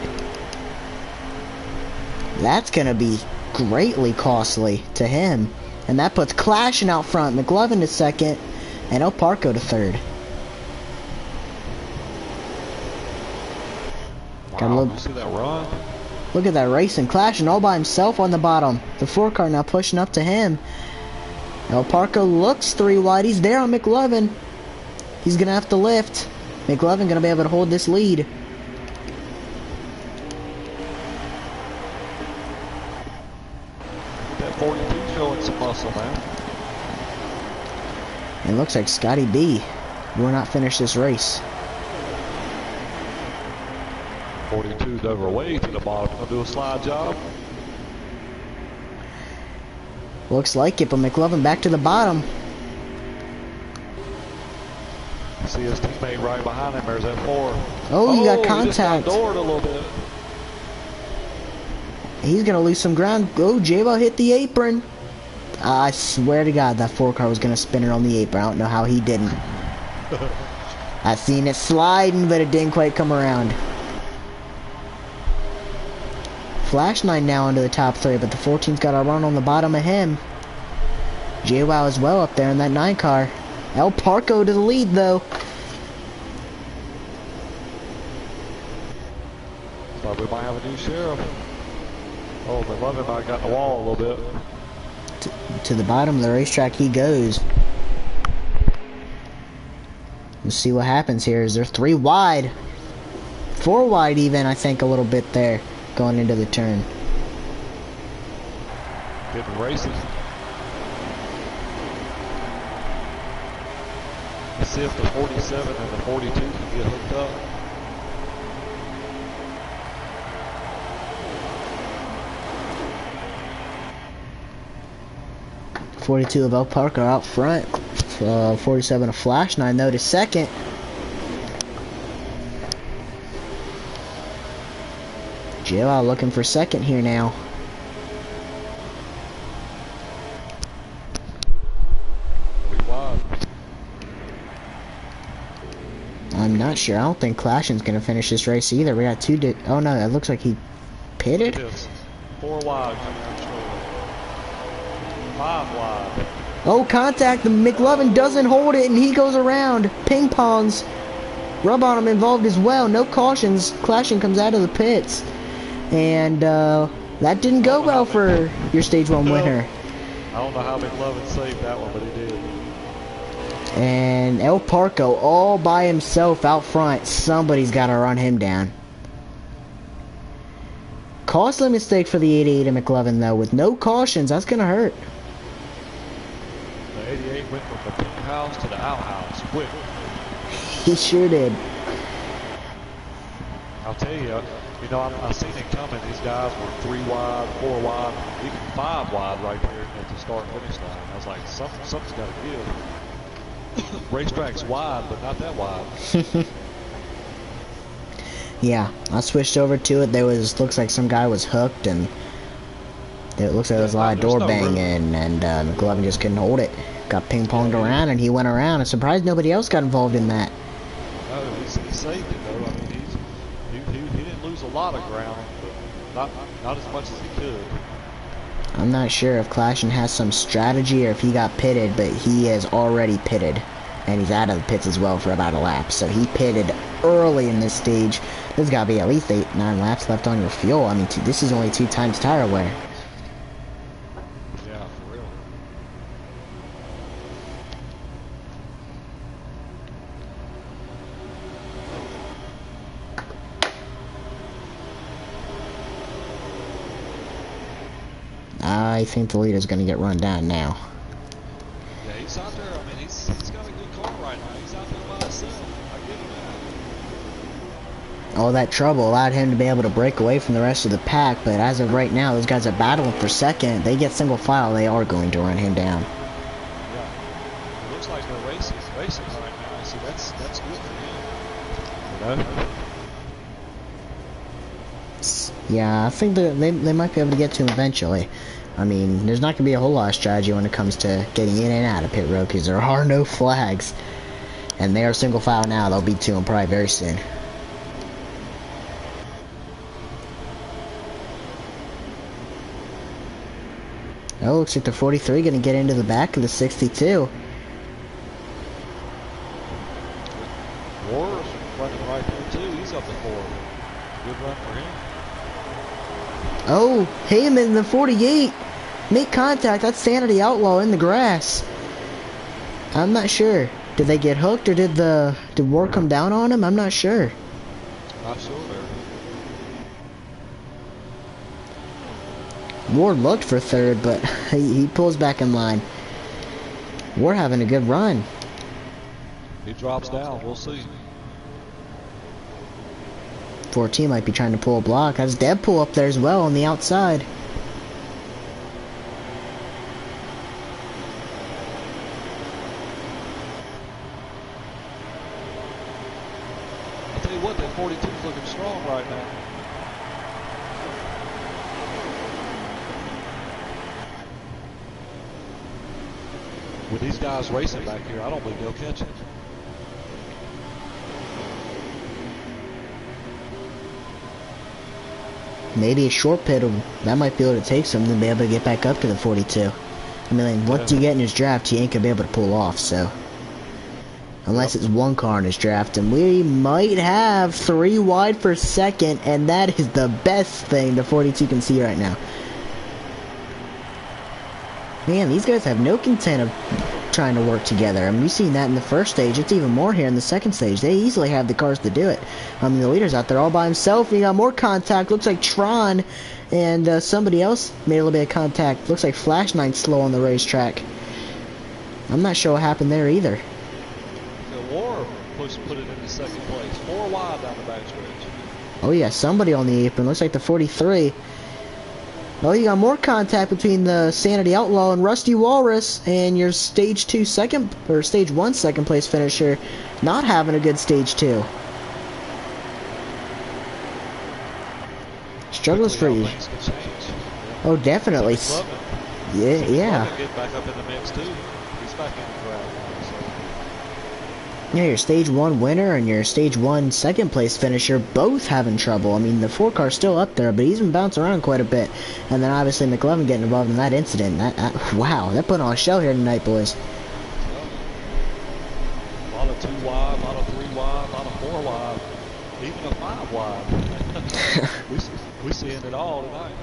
That's gonna be greatly costly to him. And that puts Clashing out front, McLovin to second, and El Parco to third. Wow, you see that run? Look at that racing. Clashing all by himself on the bottom. The 4 car now pushing up to him. El Parco looks 3 wide. He's there on McLovin. He's going to have to lift. McLovin going to be able to hold this lead. That 42 showing some muscle, man. It looks like Scotty B will not finish this race. 42's overweight to the bottom. Gonna do a slide job. Looks like it, but McLovin back to the bottom. See his teammate right behind him. There's that 4. Oh, you got He just contact. got doored a little bit. He's going to lose some ground. Oh, J-Ball hit the apron. I swear to God, that 4 car was going to spin her on the apron. I don't know how he didn't. I seen it sliding, but it didn't quite come around. Flash 9 now into the top 3, but the 14's got a run on the bottom of him. JWoww as well up there in that 9 car. El Parco to the lead, though. Thought we might have a new sheriff. Oh, McLovin might got in the wall a little bit. To the bottom of the racetrack he goes. Let's see what happens here. Is there 3 wide? 4 wide even, I think, a little bit there. Going into the turn. Getting racing. Let's see if the 47 and the 42 can get hooked up. 42 of El Parker out front. 47 of Flash 9 though to second. Joe looking for second here now. I'm not sure. I don't think Clashin's gonna finish this race either. We got two. Oh no, it looks like he pitted. 4 wide coming out straight. 5 wide. Oh, contact. The McLovin doesn't hold it, and he goes around. Ping pongs. Rub on him involved as well. No cautions. Clashin comes out of the pits, and that didn't go well for your stage 1 winner. I don't know how McLovin saved that one, but he did. And El Parco all by himself out front. Somebody's got to run him down. Costly mistake for the 88 of McLovin, though. With no cautions, that's going to hurt. The 88 went from the pink house to the outhouse quick. He sure did. I'll tell you, I seen it coming. These guys were 3 wide, 4 wide, even 5 wide right there at the start and finish line. I was like, something's got to give. Racetrack's wide, but not that wide. Yeah, I switched over to it. Looks like some guy was hooked, and it looks like there was a lot of door banging, and McLovin just couldn't hold it. Got ping-ponged around, and he went around. I'm surprised nobody else got involved in that. No, he saved it, though. I mean, he didn't lose a lot of ground, but not as much as he could. I'm not sure if Clashin has some strategy or if he got pitted, but he is already pitted. And he's out of the pits as well for about a lap. So he pitted early in this stage. There's got to be at least 8-9 laps left on your fuel. I mean, this is only 2 times tire wear. Yeah, for real. I think the leader's going to get run down now. Yeah, he's out there. I mean, he's got a good car right now. He's out there by himself. I give him that. All that trouble allowed him to be able to break away from the rest of the pack, but as of right now, those guys are battling for second. They get single file, they are going to run him down. Yeah. It looks like they're racing right now. So that's good for him. Yeah, I think that they might be able to get to him eventually. I mean, there's not going to be a whole lot of strategy when it comes to getting in and out of pit road because there are no flags. And they are single file now. They'll be to him probably very soon. Oh, looks like the 43 going to get into the back of the 62. War's running right there too. He's up to 4. Good run for him. Oh, Heyman, the 48. Make contact. That's Sanity Outlaw in the grass. I'm not sure. Did they get hooked or did War come down on him? I'm not sure. Not sure there. War looked for third, but he pulls back in line. War having a good run. He drops down. We'll see. 14 might be trying to pull a block. That's Deadpool up there as well on the outside. I'll tell you what, that 42's looking strong right now. With these guys racing back here, I don't believe they'll catch it. Maybe a short pit, that might be able to take some to be able to get back up to the 42. I mean, once you get in his draft, you ain't gonna be able to pull off, so. Unless it's one car in his draft, and we might have 3 wide for second, and that is the best thing the 42 can see right now. Man, these guys have no content of trying to work together. I mean, we've seen that in the first stage. It's even more here in the second stage. They easily have the cars to do it. I mean, the leader's out there all by himself. He got more contact. Looks like Tron and somebody else made a little bit of contact. Looks like Flash Knight's slow on the racetrack. I'm not sure what happened there either. The War put it in the second place. 4 wide down the backstretch. Oh yeah, somebody on the apron. Looks like the 43. Oh, you got more contact between the Sanity Outlaw and Rusty Walrus, and your stage 2 second, or stage 1 second place finisher not having a good stage 2. Struggles for you. Oh, definitely. Yeah. Get back up in the mix too. He's back in the crowd now, so. Yeah, your stage 1 winner and your stage 1 second place finisher both having trouble. I mean, the 4 car's still up there, but he's been bouncing around quite a bit. And then obviously McLovin getting involved in that incident. Wow, that put on a show here tonight, boys. A lot of 2 wide, a lot of 3 wide, a lot of 4 wide, even a 5 wide. we seeing it all tonight.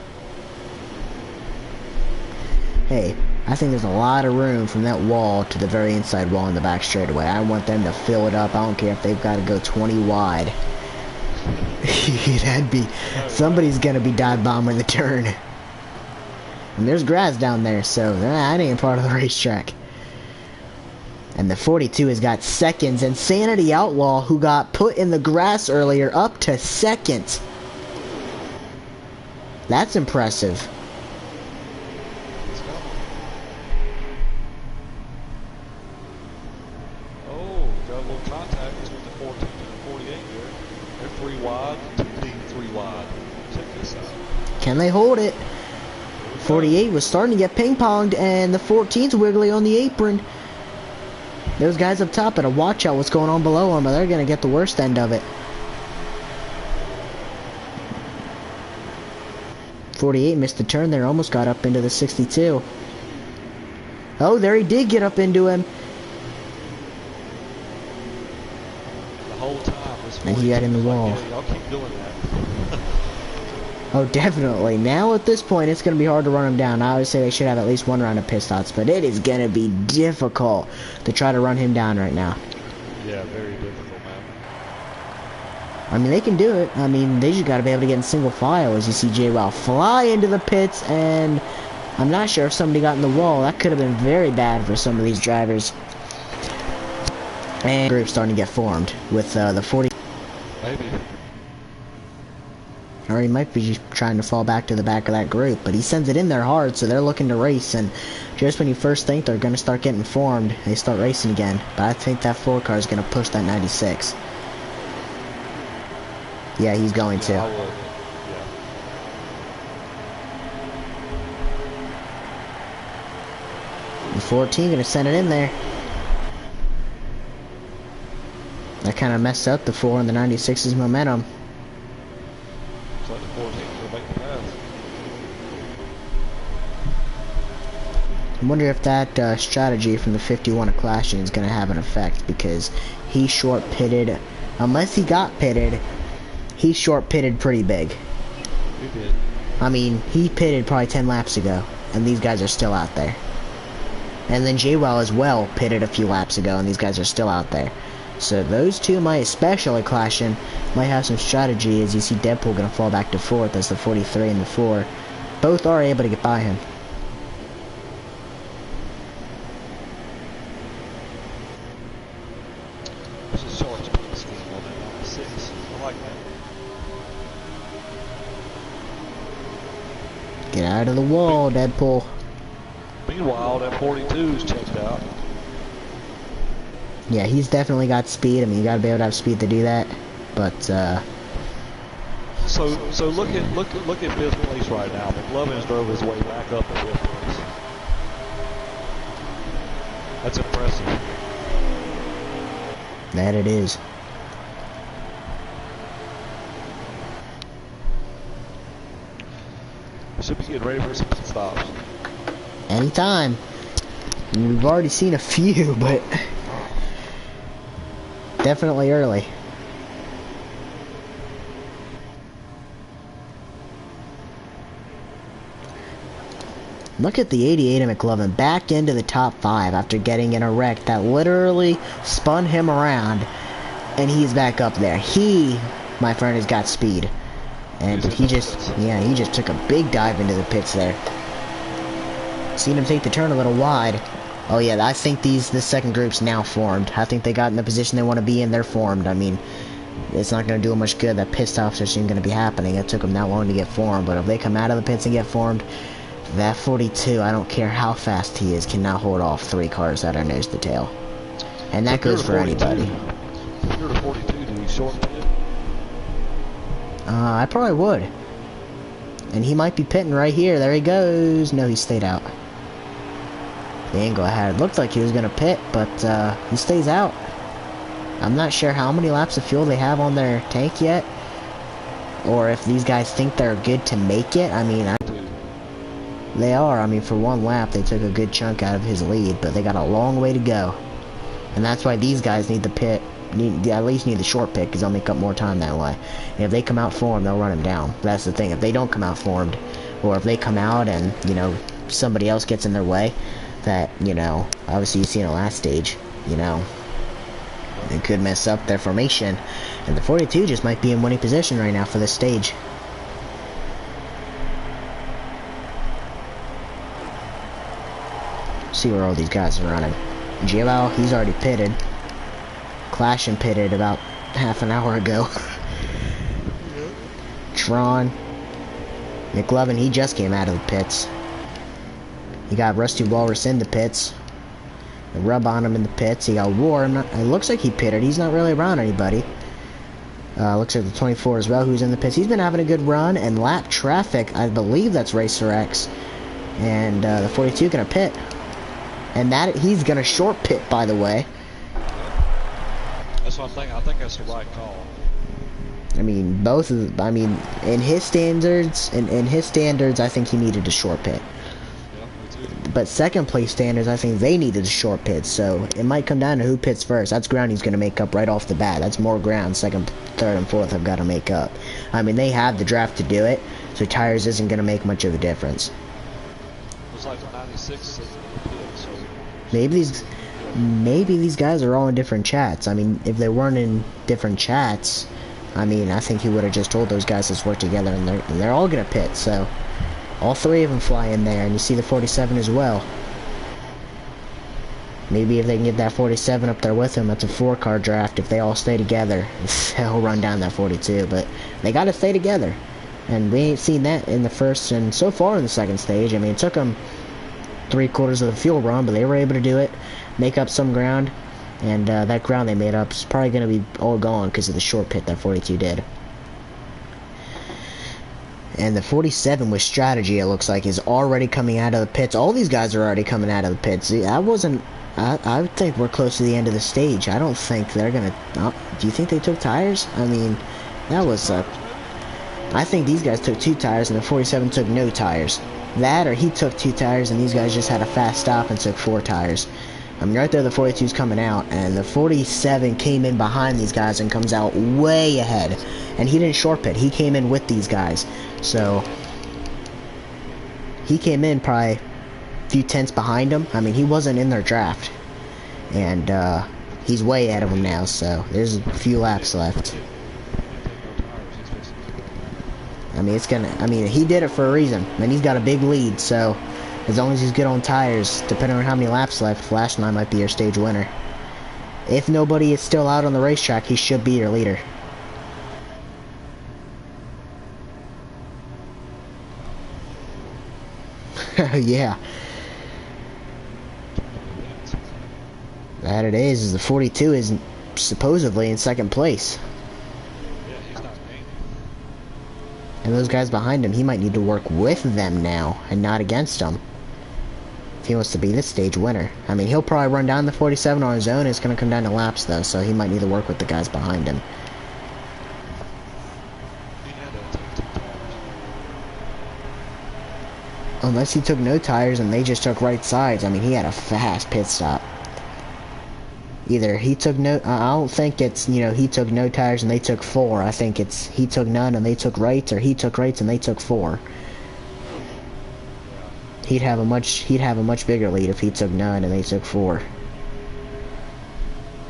Hey, I think there's a lot of room from that wall to the very inside wall in the back straightaway. I want them to fill it up. I don't care if they've got to go 20 wide. That'd be... Somebody's going to be dive bombing the turn. And there's grass down there, so that ain't part of the racetrack. And the 42 has got seconds. And Sanity Outlaw, who got put in the grass earlier, up to second. That's impressive. Can they hold it? 48 was starting to get ping-ponged, and the 14's wiggly on the apron. Those guys up top gotta watch out what's going on below them, or they're gonna get the worst end of it. 48 missed the turn there, almost got up into the 62. Oh, there he did get up into him. The whole time was 42. And he got in the wall. Like, yeah, y'all keep doing that. Oh, definitely. Now at this point, it's going to be hard to run him down. I would say they should have at least 1 round of pit stops, but it is going to be difficult to try to run him down right now. Yeah, very difficult, man. I mean, they can do it. I mean, they just got to be able to get in single file as you see J-Wow fly into the pits, and I'm not sure if somebody got in the wall. That could have been very bad for some of these drivers. And group starting to get formed with the 40. Maybe. Or he might be just trying to fall back to the back of that group, but he sends it in there hard, so they're looking to race, and just when you first think they're going to start getting formed, they start racing again. But I think that 4 car is going to push that 96. Yeah, he's going to. I would. Yeah. The 14 going to send it in there. That kind of messed up the 4 and the 96's momentum. It's like the 14 will make the pass. I wonder if that strategy from the 51 of Clashing is going to have an effect, because he short pitted, unless he got pitted, he short pitted pretty big. He did. I mean, he pitted probably 10 laps ago, and these guys are still out there. And then J-Well as well pitted a few laps ago, and these guys are still out there. So those two might, especially Clashing, might have some strategy, as you see Deadpool going to fall back to 4th as the 43 and the 4. Both are able to get by him. There's a short speed scheme on that 96. I like that. Get out of the wall, Deadpool. Meanwhile, that 42's checked out. Yeah, he's definitely got speed. I mean, you got to be able to have speed to do that. But So look at 5th place right now. McLovin's drove his way back up to 5th place. That's impressive. that it is. Should be getting ready for some pit stops. Anytime. I mean, we've already seen a few, but definitely early. Look at the 88 of McLovin back into the top 5 after getting in a wreck that literally spun him around, and he's back up there. He, my friend, has got speed, and he just took a big dive into the pits there. Seen him take the turn a little wide. Oh yeah, I think this second group's now formed. I think they got in the position they want to be in. They're formed. I mean, it's not going to do them much good. That pit stop isn't going to be happening. It took them that long to get formed. But if they come out of the pits and get formed, that 42, I don't care how fast he is, cannot hold off 3 cars that are nose to tail. And that goes for anybody. If you're to 42, do you short pit? I probably would. And he might be pitting right here. There he goes. No, he stayed out. The angle I had looked like he was going to pit, but he stays out. I'm not sure how many laps of fuel they have on their tank yet, or if these guys think they're good to make it. I mean, they are. I mean, for 1 lap, they took a good chunk out of his lead, but they got a long way to go. And that's why these guys need the pit, at least need the short pit, because they'll make up more time that way. And if they come out formed, they'll run him down. That's the thing. If they don't come out formed, or if they come out and, you know, somebody else gets in their way, that, you know, obviously you see in the last stage, you know, it could mess up their formation. And the 42 just might be in winning position right now for this stage. See where all these guys are running. Gio, he's already pitted. Clash and pitted about half an hour ago. Tron. McLovin, he just came out of the pits. You got Rusty Walrus in the pits. Rub on him in the pits. He got War. It looks like he pitted. He's not really around anybody. Looks like the 24 as well, who's in the pits. He's been having a good run. And lap traffic, I believe that's Racer X. And the 42 gonna pit. And that he's gonna short pit, by the way. That's what I'm thinking. I think that's the right call. I mean, both of. I mean, in his standards, I think he needed a short pit. But second place standards, I think they needed a short pit, so it might come down to who pits first. That's ground he's going to make up right off the bat. That's more ground second, third, and fourth have got to make up. I mean, they have the draft to do it, so tires isn't going to make much of a difference. Looks like the 96 is so maybe these guys are all in different chats. I mean, if they weren't in different chats, I mean, I think he would have just told those guys let's work together, and they're all going to pit, so all 3 of them fly in there, and you see the 47 as well. Maybe if they can get that 47 up there with him, that's a 4-car draft. If they all stay together, he'll run down that 42. But they got to stay together, and we ain't seen that in the first and so far in the second stage. I mean, it took them 3/4 of the fuel run, but they were able to do it, make up some ground, and that ground they made up is probably going to be all gone because of the short pit that 42 did. And the 47 with strategy, it looks like, is already coming out of the pits. All these guys are already coming out of the pits. I think we're close to the end of the stage. I don't think they're going to... do you think they took tires? I mean, that was... I think these guys took 2 tires and the 47 took no tires. That or he took 2 tires and these guys just had a fast stop and took 4 tires. I mean, right there the 42's coming out, and the 47 came in behind these guys and comes out way ahead. And he didn't short pit. He came in with these guys. So, he came in probably a few tenths behind them. I mean, he wasn't in their draft. And, he's way ahead of them now, so there's a few laps left. I mean, he did it for a reason. And he's got a big lead, so as long as he's good on tires, depending on how many laps left, Flash and I might be your stage winner. If nobody is still out on the racetrack, he should be your leader. Yeah. That it is the 42 is supposedly in second place. Yeah, he's not gaining. And those guys behind him, he might need to work with them now and not against them if he wants to be this stage winner. I mean, he'll probably run down the 47 on his own. It's going to come down to laps, though, so he might need to work with the guys behind him. Unless he took no tires and they just took right sides. I mean, he had a fast pit stop. Either he took no... I don't think it's, you know, he took no tires and they took 4. I think it's he took none and they took rights, or he took rights and they took 4. He'd have a much bigger lead if he took none and they took 4.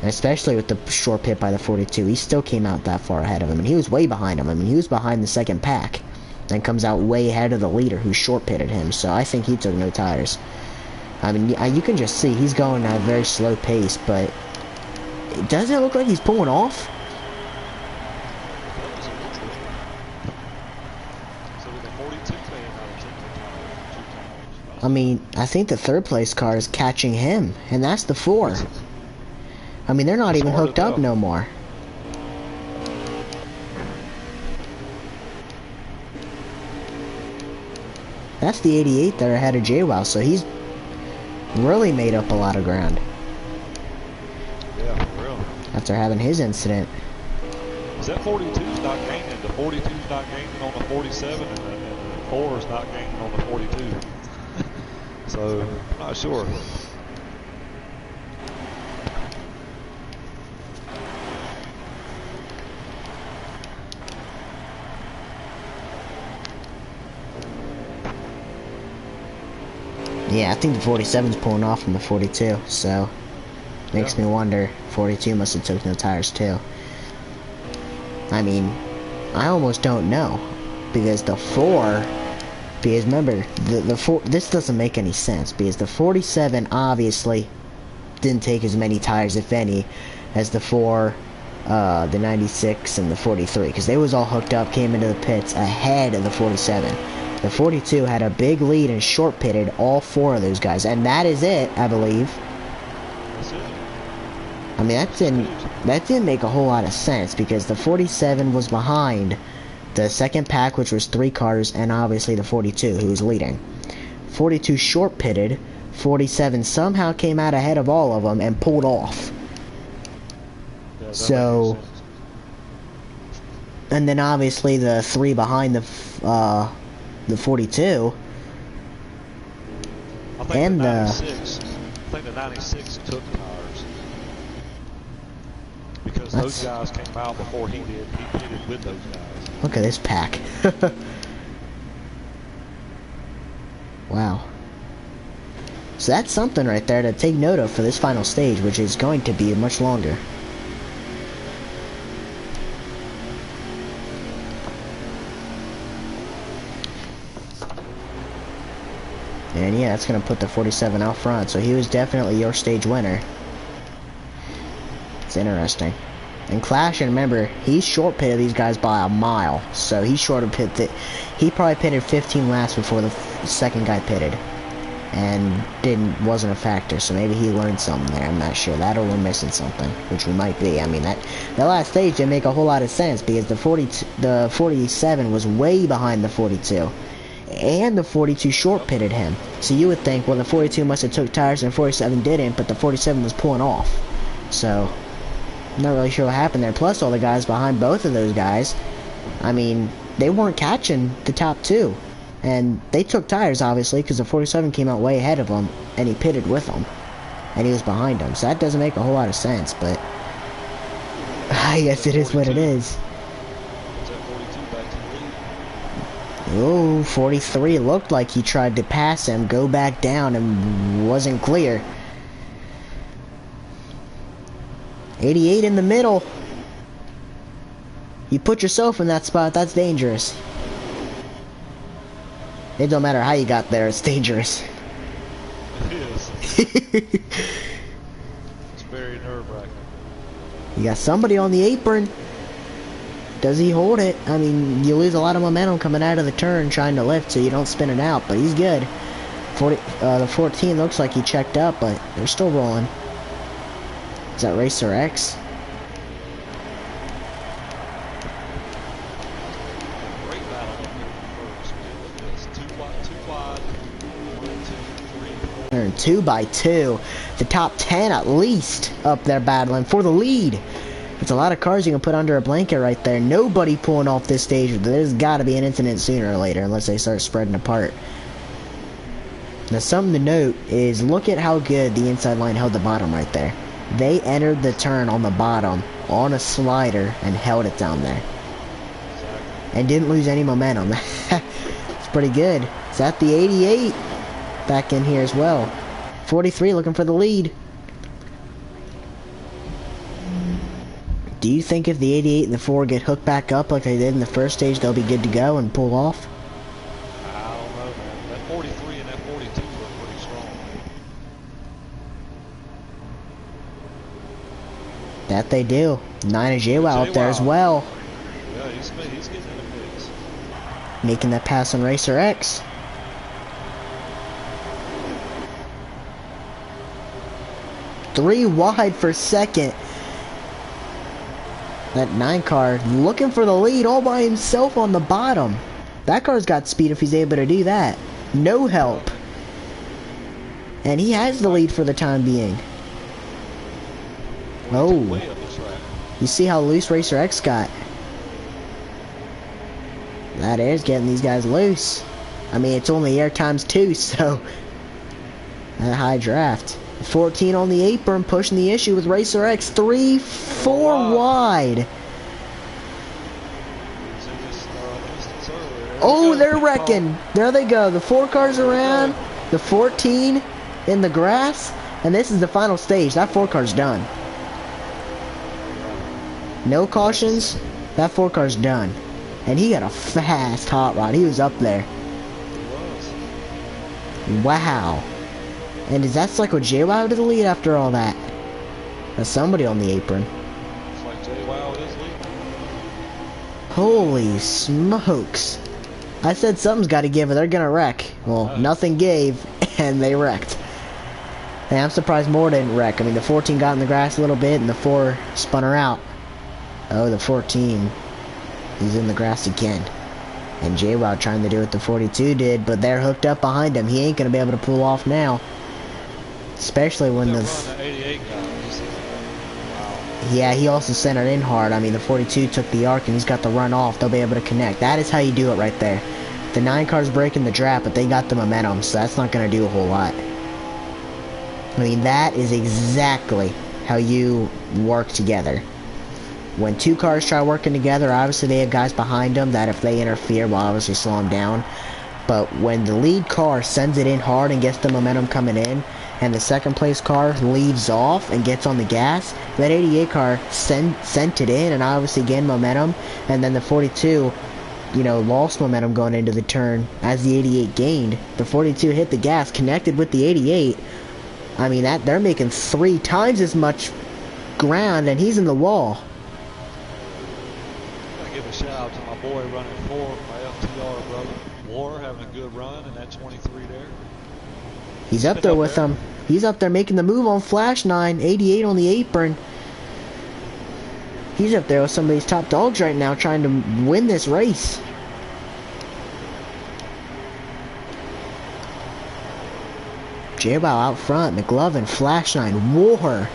And especially with the short pit by the 42, he still came out that far ahead of him, and he was way behind him. I mean, he was behind the second pack, then comes out way ahead of the leader who short pitted him. So I think he took no tires. I mean, you can just see he's going at a very slow pace, but does it look like he's pulling off? I mean, I think the third place car is catching him, and that's the 4. I mean, they're not It's even hard to hooked up tell. no more. That's the 88 there ahead of JWoww, so he's really made up a lot of ground Yeah, for real. after having his incident. Is that 42's not gaining? The 42's not gaining on the 47, and the 4 is not gaining on the 42. So, I'm not sure. Yeah, I think the 47's pulling off from the 42, so makes me wonder. 42 must have took no tires too. I mean, I almost don't know, because the 4, because remember, the 4, this doesn't make any sense, because the 47 obviously didn't take as many tires, if any, as the 4, the 96, and the 43, because they was all hooked up, came into the pits ahead of the 47. The 42 had a big lead and short pitted all 4 of those guys, and that is it, I believe. That's it. I mean, that didn't make a whole lot of sense, because the 47 was behind the second pack, which was 3 cars, and obviously the 42, who was leading. 42 short pitted, 47 somehow came out ahead of all of them and pulled off. Yeah, So, and then obviously the 3 behind the 42, I think and the 96. I think the 96 took tires because those guys came out before he did. He pitted with those guys. Look at this pack. Wow. So that's something right there to take note of for this final stage, which is going to be much longer. And yeah, that's going to put the 47 out front, so he was definitely your stage winner. It's interesting. And Clash, and remember, he's short pitted these guys by a mile, so he shorter pitted. He probably pitted 15 laps before the second guy pitted, and wasn't a factor. So maybe he learned something there. I'm not sure. That, or we're missing something, which we might be. I mean, that last stage didn't make a whole lot of sense, because the 47 was way behind the 42, and the 42 short pitted him. So you would think, well, the 42 must have took tires and 47 didn't, but the 47 was pulling off. So I'm not really sure what happened there. Plus, all the guys behind both of those guys, I mean, they weren't catching the top 2. And they took tires, obviously, because the 47 came out way ahead of them, and he pitted with them. And he was behind them. So that doesn't make a whole lot of sense, but I guess it is what it is. Oh, 43 looked like he tried to pass him, go back down, and wasn't clear. 88 in the middle. You put yourself in that spot, that's dangerous. It don't matter how you got there, it's dangerous. It is. It's very nerve-wracking. You got somebody on the apron. Does he hold it? I mean, you lose a lot of momentum coming out of the turn trying to lift so you don't spin it out, but he's good. The 14 looks like he checked up, but they're still rolling. Is that Racer X? Great battle up here first. Look at this. Two wide. 1, 2, 3, 4. They're in 2x2. The top 10 at least up there battling for the lead. It's a lot of cars you can put under a blanket right there. Nobody pulling off this stage. There's got to be an incident sooner or later, unless they start spreading apart. Now, something to note is, look at how good the inside line held the bottom right there. They entered the turn on the bottom on a slider and held it down there. And didn't lose any momentum. It's pretty good. Is that the 88 back in here as well? 43 looking for the lead. Do you think if the 88 and the 4 get hooked back up like they did in the first stage, they'll be good to go and pull off? I don't know, man. That 43 and that 42 were pretty strong. That they do. 9 of JWoww up there as well. Yeah, he's getting in the mix. Making that pass on Racer X. 3 wide for second. That 9 car looking for the lead all by himself on the bottom. That car's got speed if he's able to do that. No help. And he has the lead for the time being. Oh. You see how loose Racer X got. That air's getting these guys loose. I mean, it's only air times 2, so that high draft. 14 on the apron, pushing the issue with Racer X. 3, 4 wide. Oh, they're wrecking. There they go. The 4 cars around, the 14 in the grass, and this is the final stage. That 4 car's done. No cautions. That 4 car's done. And he got a fast hot rod. He was up there. Wow. And is that Psycho JWoww to the lead after all that? There's somebody on the apron. It's like JWoww is leading. Holy smokes. I said something's got to give or they're going to wreck. Well, nothing gave, and they wrecked. And I'm surprised more didn't wreck. I mean, the 14 got in the grass a little bit, and the 4 spun her out. Oh, the 14. He's in the grass again. And JWoww trying to do what the 42 did, but they're hooked up behind him. He ain't going to be able to pull off now. Especially when the... Yeah, he also centered in hard. I mean, the 42 took the arc and he's got the run off. They'll be able to connect. That is how you do it right there. The 9 car's breaking the draft, but they got the momentum, so that's not going to do a whole lot. I mean, that is exactly how you work together. When 2 cars try working together, obviously they have guys behind them that if they interfere will obviously slow them down. But when the lead car sends it in hard and gets the momentum coming in, and the second place car leaves off and gets on the gas, that 88 car sent it in and obviously gained momentum, and then the 42, you know, lost momentum going into the turn as the 88 gained. The 42 hit the gas, connected with the 88. I mean, that they're making 3 times as much ground, and he's in the wall. Give a shout out to my boy running 4, my FTR brother War, having a good run in that 23 there. He's up there with them. He's up there making the move on Flash 9, 88 on the apron. He's up there with some of these top dogs right now trying to win this race. JWoww out front, McLovin, Flash 9, War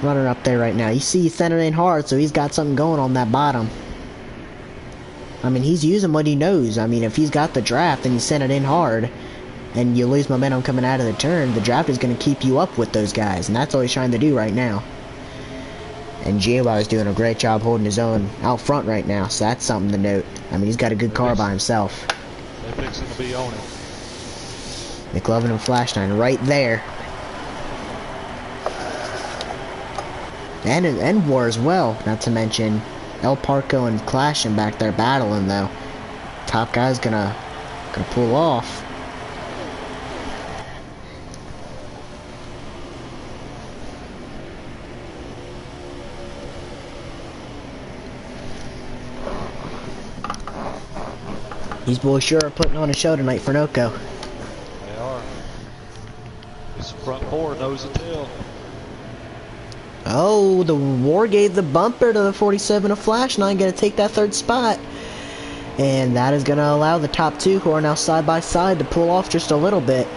running up there right now. You see he's centered in hard, so he's got something going on that bottom. I mean, he's using what he knows. I mean, if he's got the draft and he's centered in hard, and you lose momentum coming out of the turn, the draft is going to keep you up with those guys, and that's all he's trying to do right now. And JWoww is doing a great job holding his own out front right now, so that's something to note. I mean, he's got a good car by himself. They're fixing to be on it. McLovin and Flash 9 right there. And War as well, not to mention El Parco and Clashing back there battling though. Top guy's gonna pull off. These boys sure are putting on a show tonight for Noco. They are. This front 4 knows the tail. Oh, the War gave the bumper to the 47 of Flash 9, gonna take that 3rd spot. And that is gonna allow the top 2, who are now side by side, to pull off just a little bit.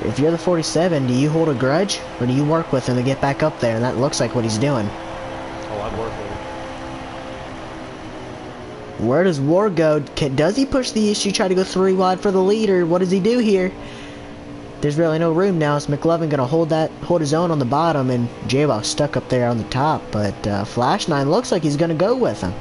If you're the 47, do you hold a grudge, or do you work with him to get back up there? And that looks like what he's doing. Oh, I'd work with him. Where does War go? Does he push the issue, try to go 3 wide for the leader? What does he do here? There's really no room now. Is McLovin gonna hold his own on the bottom, and JWoww stuck up there on the top? But Flash 9 looks like he's gonna go with him.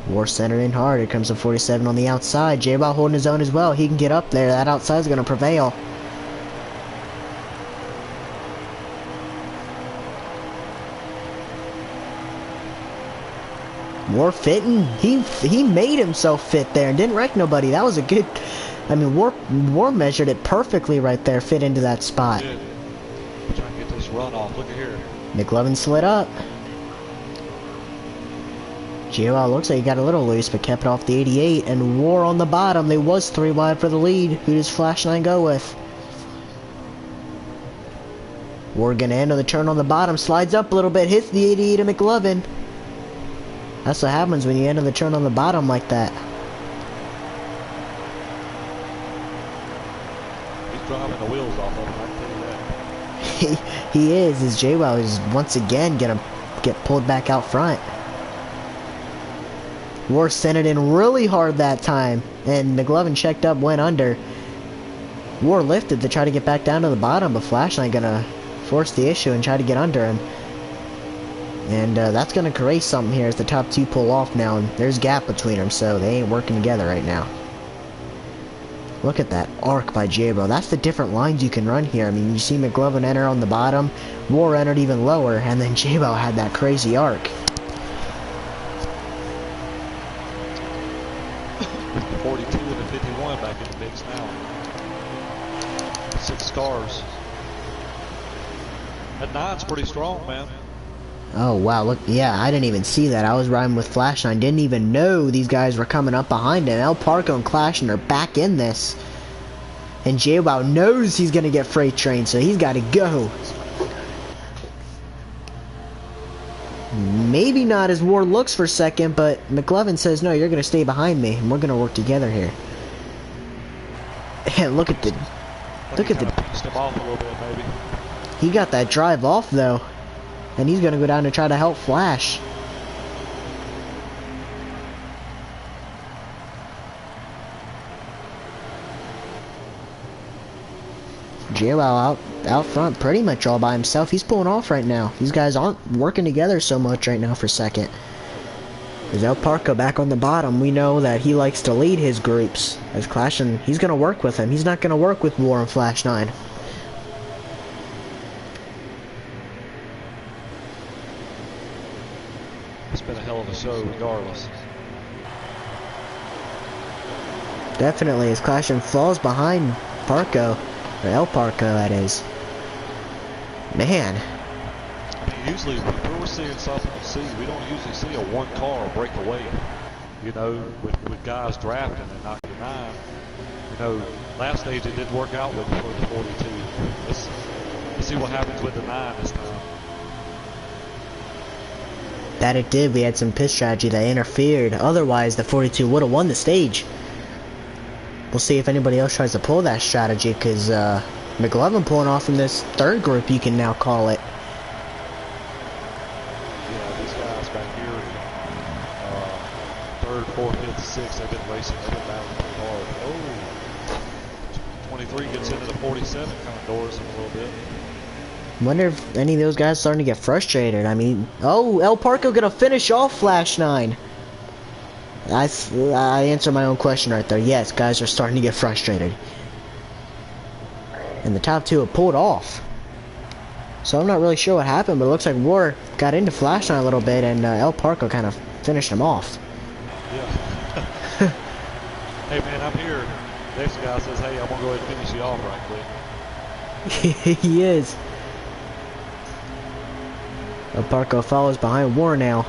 War centered in hard. Here comes the 47 on the outside. JWoww holding his own as well. He can get up there. That outside is gonna prevail. War fitting. He made himself fit there and didn't wreck nobody. That was a good... I mean, War measured it perfectly right there. Fit into that spot. Trying to get this run off. Look at here. McLovin slid up. JWoww looks like he got a little loose, but kept it off the 88. And War on the bottom. They was 3 wide for the lead. Who does Flash 9 go with? War gonna enter the turn on the bottom. Slides up a little bit. Hits the 88 of McLovin. That's what happens when you enter the turn on the bottom like that. He's driving the wheels off of him, I can tell you that. He is. His JWoww is once again gonna get pulled back out front. War sent it in really hard that time, and McLovin checked up, went under. War lifted to try to get back down to the bottom, but Flashlight gonna force the issue and try to get under him. And that's gonna create something here as the top 2 pull off now, and there's gap between them, so they ain't working together right now. Look at that arc by JWoww. That's the different lines you can run here. I mean, you see McLovin enter on the bottom, War entered even lower, and then JWoww had that crazy arc. 42 and a 51 back in the mix now. 6 cars. That 9's pretty strong, man. Oh wow, look, yeah, I didn't even see that. I was riding with Flash and I didn't even know these guys were coming up behind him. El Parco and Clash are back in this. And JWoww knows he's gonna get freight trained, so he's gotta go. Maybe not as War looks for a second, but McLovin says, no, you're gonna stay behind me and we're gonna work together here. And look at the Pissed him off a little bit, maybe. He got that drive off though. And he's gonna go down and try to help Flash. JWoww out front pretty much all by himself. He's pulling off right now. These guys aren't working together so much right now for second. There's El Parco back on the bottom. We know that he likes to lead his groups. As Clash, and he's gonna work with him. He's not gonna work with War and Flash 9. It's been a hell of a show regardless. Definitely, as Clash and falls behind Parco. Or El Parco, that is. Man. I mean, usually when we're seeing something to see, we don't usually see a 1 car break away. You know, with guys drafting and not the 9. You know, last stage it didn't work out with the 42. Let's see what happens with the 9 this time. That it did. We had some pit strategy that interfered. Otherwise, the 42 would have won the stage. We'll see if anybody else tries to pull that strategy, because McLovin pulling off from this 3rd group, you can now call it. Yeah, these guys back here, 3rd, 4th, 5th, 6th, they've been racing, they've been battling pretty hard. Oh, 23 gets into the 47 kind of doors in a little bit. Wonder if any of those guys starting to get frustrated. I mean, oh, El Parco gonna finish off Flash 9. I answered my own question right there. Yes, guys are starting to get frustrated. And the top 2 have pulled off. So I'm not really sure what happened, but it looks like War got into Flash 9 a little bit, and El Parco kind of finished him off. Yeah. Hey man, I'm here. Next guy says, hey, I'm gonna go ahead and finish you off right quick. He is. El Parco follows behind War now.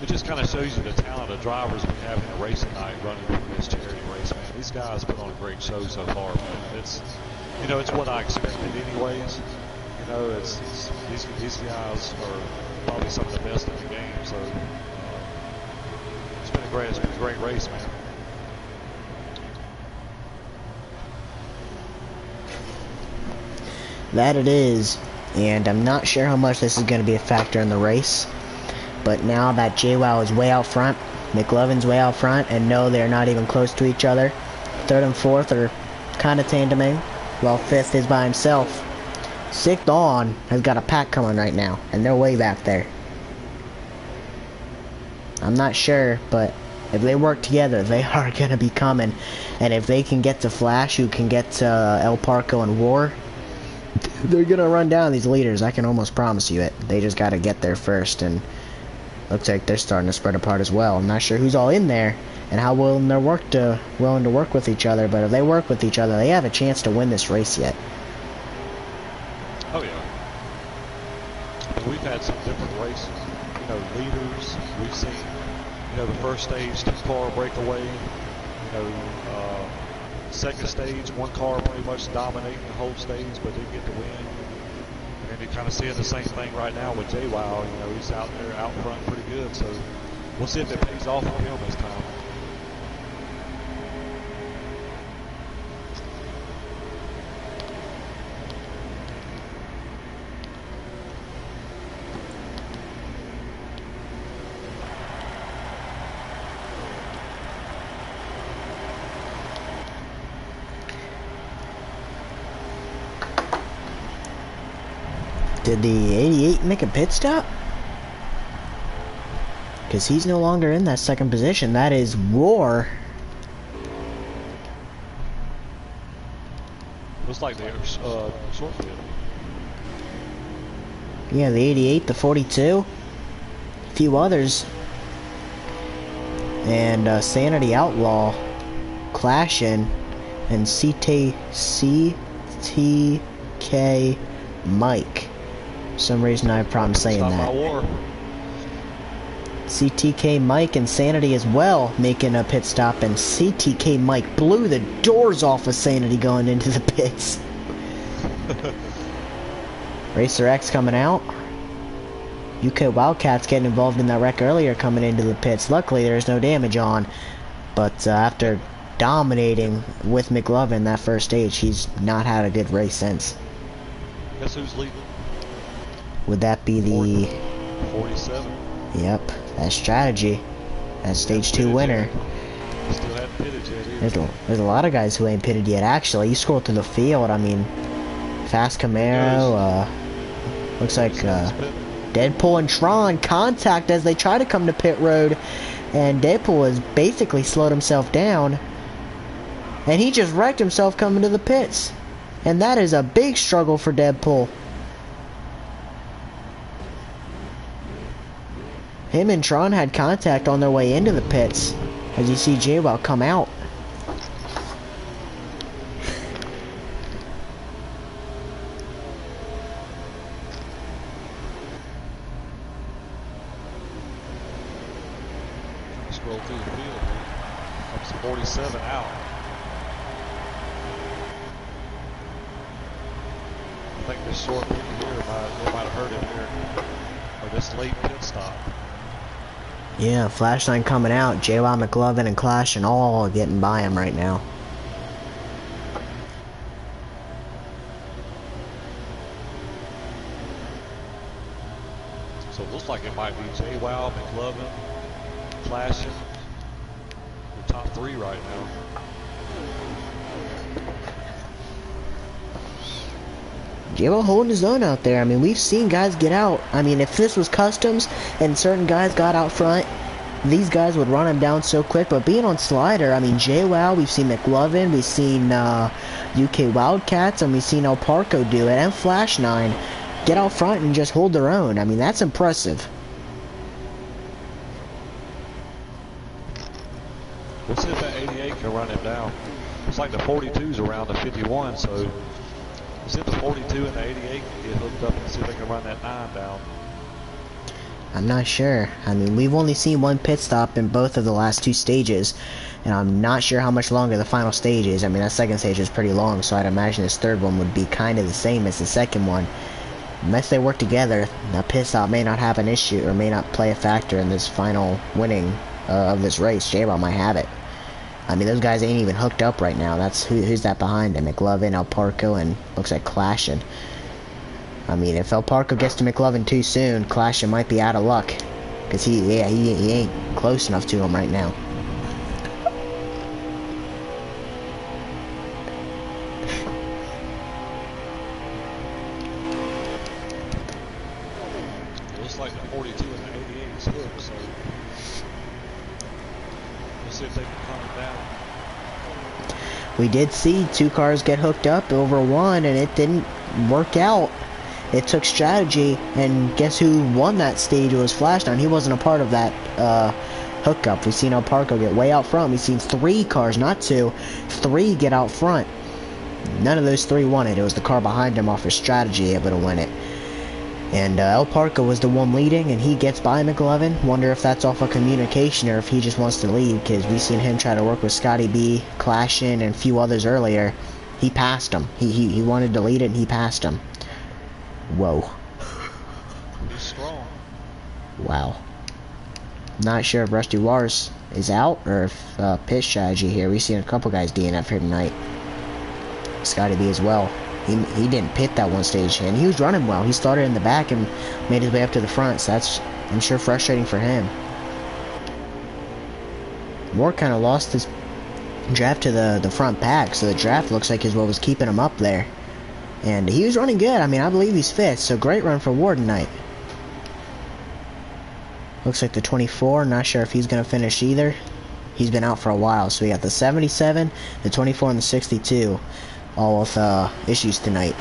It just kind of shows you the talent of drivers we have in a racing night running this charity race, man. These guys put on a great show so far, man. It's, you know, it's what I expected anyways. You know, it's these guys are probably some of the best in the game, so it's been a great race, man. That it is, and I'm not sure how much this is going to be a factor in the race. But now that JWoww is way out front, McLovin's way out front, and no, they're not even close to each other. 3rd and 4th are kind of tandeming, while 5th is by himself. 6th on has got a pack coming right now, and they're way back there. I'm not sure, but if they work together, they are going to be coming. And if they can get to Flash, who can get to El Parco and War, they're going to run down these leaders. I can almost promise you it. They just got to get there first, and looks like they're starting to spread apart as well. I'm not sure who's all in there and how willing to work with each other, but if they work with each other, they have a chance to win this race yet. Oh yeah. had some different races. You know, leaders. We've seen, you know, the first stage, 2-car breakaway. You know, second stage, 1 car pretty much dominating the whole stage, but didn't get the win. And you're kind of seeing the same thing right now with JWoww. You know, he's out there out front pretty good. So we'll see if it pays off for him this time. Did the 88 make a pit stop? Because he's no longer in that second position. That is Roar. Looks like they're short field. Yeah, the 88, the 42. A few others. And Sanity Outlaw, Clashin', and CTK Mike. For some reason I have a problem saying that. CTK Mike and Sanity as well making a pit stop, and CTK Mike blew the doors off of Sanity going into the pits. Racer X coming out. UK Wildcats getting involved in that wreck earlier, coming into the pits. Luckily there's no damage on, but after dominating with McLovin that first stage, he's not had a good race since. Guess who's leading? Would that be the 47? Yep, that's strategy. That's stage 2 winner. Still haven't pitted yet either. There's a lot of guys who ain't pitted yet. Actually, you scroll through the field. I mean, Fast Camaro. Looks like Deadpool and Tron contact as they try to come to pit road, and Deadpool has basically slowed himself down, and he just wrecked himself coming to the pits, and that is a big struggle for Deadpool. Him and Tron had contact on their way into the pits, as you see JWoww come out. Scroll through the field. Comes 47 out. I think this short pit here might have hurt him here. Or this late pit stop. Yeah, Flashline coming out. JWoww, McLovin, and Clash and all getting by him right now. So it looks like it might be JWoww, McLovin, Clash, the top 3 right now. JWoww holding his own out there. I mean, we've seen guys get out. I mean, if this was customs and certain guys got out front, these guys would run him down so quick. But being on slider, I mean, JWoww, we've seen McLovin, we've seen UK Wildcats, and we've seen El Parco do it, and Flash9 get out front and just hold their own. I mean, that's impressive. We'll see if that 88 can run him down. It's like the 42's around the 51, so we'll see if the 42 and the 88 can get hooked up and see if they can run that 9 down. I'm not sure. I mean, we've only seen one pit stop in both of the last 2 stages, and I'm not sure how much longer the final stage is. I mean, that second stage is pretty long, so I'd imagine this third one would be kind of the same as the second one. Unless they work together, that pit stop may not have an issue or may not play a factor in this final winning of this race. JWoww might have it. I mean, those guys ain't even hooked up right now. That's who's that behind him? McLovin, El Parco, and looks like Clashin'. I mean, if El Parco gets to McLovin too soon, Clashin' might be out of luck, because he ain't close enough to him right now. It looks like the 42 and the 88 is hooked, so we'll see if they can calm it down. We did see 2 cars get hooked up over one, and it didn't work out. It took strategy, and guess who won that stage? It was Flashdown. He wasn't a part of that hookup. We've seen El Parco get way out front. We've seen 3 cars, not 2, 3 get out front. None of those 3 won it. It was the car behind him off his strategy able to win it. And El Parker was the one leading, and he gets by McLovin. Wonder if that's off of communication or if he just wants to lead, because we've seen him try to work with Scotty B, Clashin, and a few others earlier. He passed him. He wanted to lead it, and he passed him. Whoa. He's strong. Wow. Not sure if Rusty Wars is out or if pit strategy here. We've seen a couple guys DNF here tonight. Scotty B as well. He didn't pit that one stage, and he was running well. He started in the back and made his way up to the front, so that's, I'm sure, frustrating for him. Moore kind of lost his draft to the front pack, so the draft looks like is what was keeping him up there. And he was running good. I mean, I believe he's fifth, so great run for Ward tonight. Looks like the 24, not sure if he's going to finish either. He's been out for a while, so we got the 77, the 24, and the 62. All with issues tonight.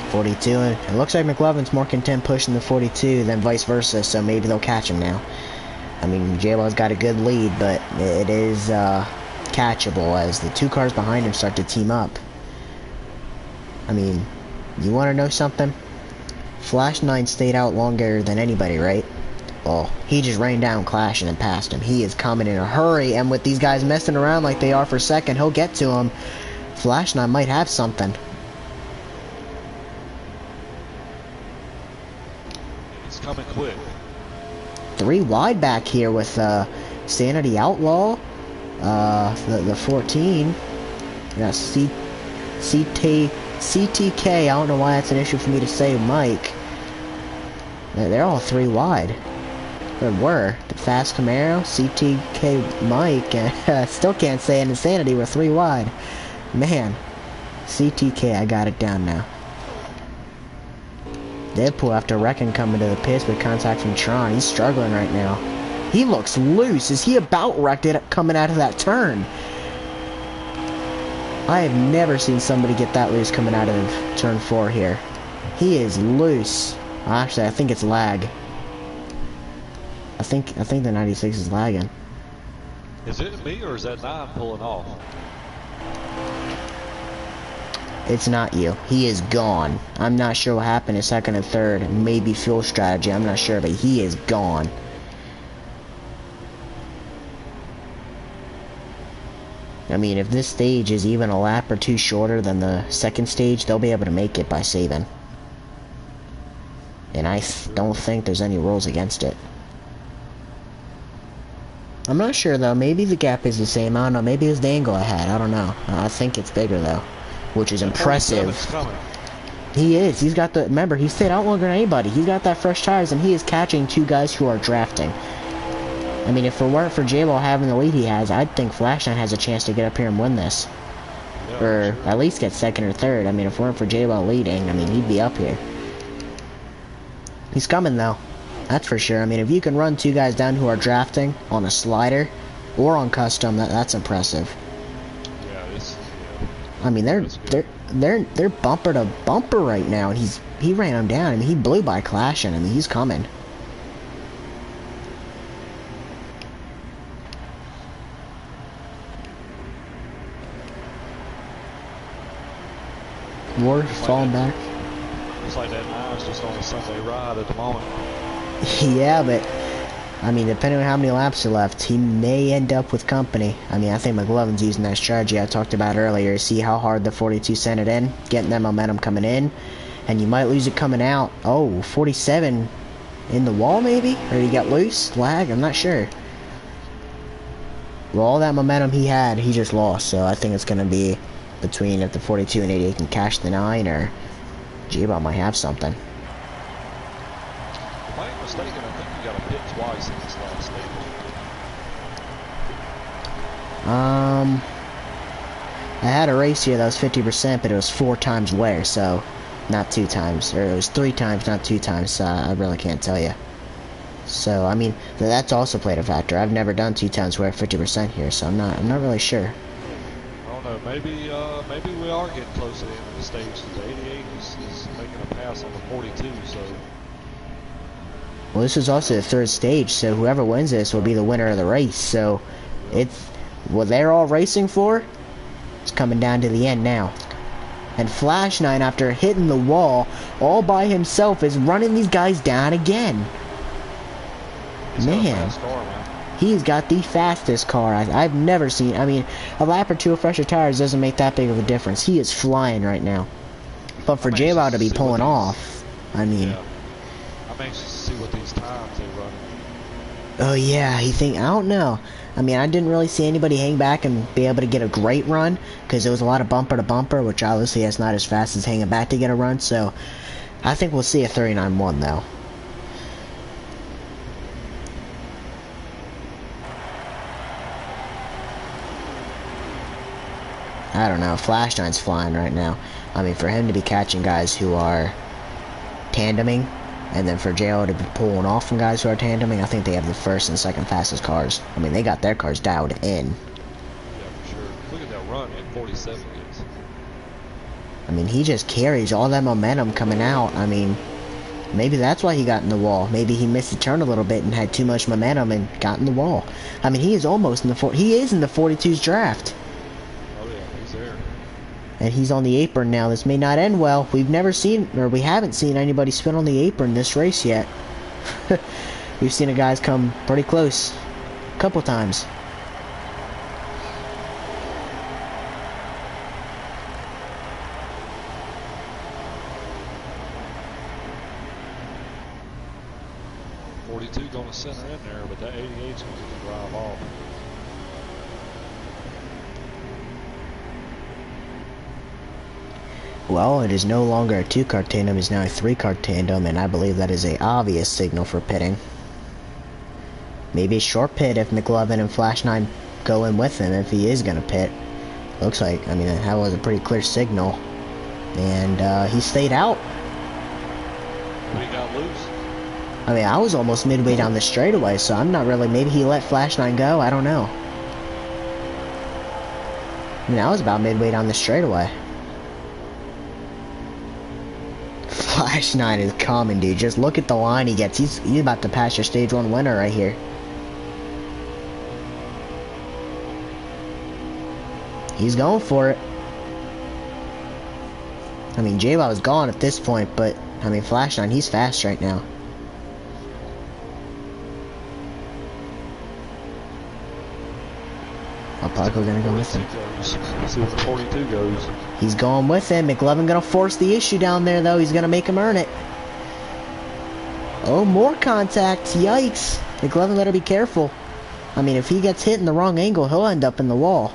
42, and it looks like McLovin's more content pushing the 42 than vice versa, so maybe they'll catch him now. I mean, J-Law's got a good lead, but it is catchable as the two cars behind him start to team up. I mean, you want to know something? Flash 9 stayed out longer than anybody, right? Well, he just rained down Clash and passed him. He is coming in a hurry, and with these guys messing around like they are for second, he'll get to him. Flash 9 might have something. It's coming quick. 3 wide back here with Sanity Outlaw. The 14. Yeah, CTK. I don't know why that's an issue for me to say, Mike. They're all 3 wide. There were the Fast Camaro, CTK, Mike. Still can't say an Insanity. We're 3 wide. Man, CTK, I got it down now. Deadpool after wrecking coming to the pits with contact from Tron. He's struggling right now. He looks loose. Is he about wrecked it coming out of that turn? I have never seen somebody get that loose coming out of turn 4 here. He is loose. Actually, I think it's lag. I think the 96 is lagging. Is it me or is that 9 pulling off? It's not you. He is gone. I'm not sure what happened in second and third. Maybe fuel strategy. I'm not sure, but he is gone. I mean, if this stage is even a lap or 2 shorter than the second stage, they'll be able to make it by saving. And I don't think there's any rules against it. I'm not sure, though. Maybe the gap is the same. I don't know. Maybe it's the angle I had. I don't know. I think it's bigger, though. Which is impressive. He is. He's got the... Remember, he stayed out longer than anybody. He's got that fresh tires, and he is catching 2 guys who are drafting. I mean, if it weren't for J-Ball having the lead he has, I'd think Flashline has a chance to get up here and win this. Yeah, or sure. at least get second or third. I mean, if it weren't for J-Ball leading, I mean, he'd be up here. He's coming, though. That's for sure. I mean, if you can run 2 guys down who are drafting on a slider or on custom, that's impressive. Yeah, I mean, they're bumper to bumper right now, and he ran him down. I mean, he blew by Clashing. I mean, he's coming. Ward falling back. Looks like that 9's just on a Sunday ride at the moment. Yeah, but I mean, depending on how many laps are left, he may end up with company. I mean, I think McLovin's using that strategy I talked about earlier. See how hard the 42 sent it in, getting that momentum coming in, and you might lose it coming out. Oh, 47 in the wall maybe? Or he got loose? Lag? I'm not sure. Well, all that momentum he had, he just lost, so I think it's going to be between if the 42 and 88 can cash the 9, or J-Ball might have something. If I ain't mistaken, I think you got to pit twice in this last stage. I had a race here that was 50%, but it was 4 times wear, so not 2 times, or it was 3 times, not 2 times. So I really can't tell you. So I mean, that's also played a factor. I've never done 2 times wear 50% here, so I'm not really sure. I don't know. Maybe we are getting close to the end of the stage. The 88 is making a pass on the 42, so. Well, this is also the 3rd stage, so whoever wins this will be the winner of the race. So it's what they're all racing for. It's coming down to the end now. And Flash 9, after hitting the wall all by himself, is running these guys down again. He's got a Man, fast car, man. he's got the fastest car I've never seen. I mean, a lap or two of fresher tires doesn't make that big of a difference. He is flying right now. But for J-Wow to be pulling off, I mean... Yeah. I'm anxious to see what these times they run. Oh yeah, I don't know. I mean, I didn't really see anybody hang back and be able to get a great run, because there was a lot of bumper to bumper, which obviously is not as fast as hanging back to get a run, so I think we'll see a 39.1 though. I don't know, Flash 9's flying right now. I mean, for him to be catching guys who are tandeming, and then for JO to be pulling off from guys who are tandeming, I think they have the first and second fastest cars. I mean, they got their cars dialed in. Yeah, for sure. Look at that run at 47 is. I mean, he just carries all that momentum coming out. I mean, maybe that's why he got in the wall. Maybe he missed the turn a little bit and had too much momentum and got in the wall. I mean, he is almost in the he is in the 42's draft. Oh yeah, he's there. And he's on the apron now. This may not end well. We've never seen, or we haven't seen anybody spin on the apron this race yet. We've seen the guys come pretty close a couple times. Going to center in there, but that 88's going to get the drive off. Well, it is no longer a 2-car tandem, it is now a 3-car tandem, and I believe that is a obvious signal for pitting. Maybe a short pit if McLovin and Flash 9 go in with him if he is going to pit. Looks like, I mean, that was a pretty clear signal. And he stayed out. He got loose. I mean, I was almost midway down the straightaway, so I'm not really... Maybe he let Flash 9 go, I don't know. I mean, I was about midway down the straightaway. Flash 9 is coming, dude. Just look at the line he gets. He's about to pass your stage 1 winner right here. He's going for it. I mean, J-Bow is gone at this point, but... I mean, Flash 9, he's fast right now. Paco gonna go with him. See where the 42 goes. He's going with him. McLovin gonna force the issue down there, though. He's gonna make him earn it. Oh, more contact. Yikes. McLovin better be careful. I mean, if he gets hit in the wrong angle, he'll end up in the wall.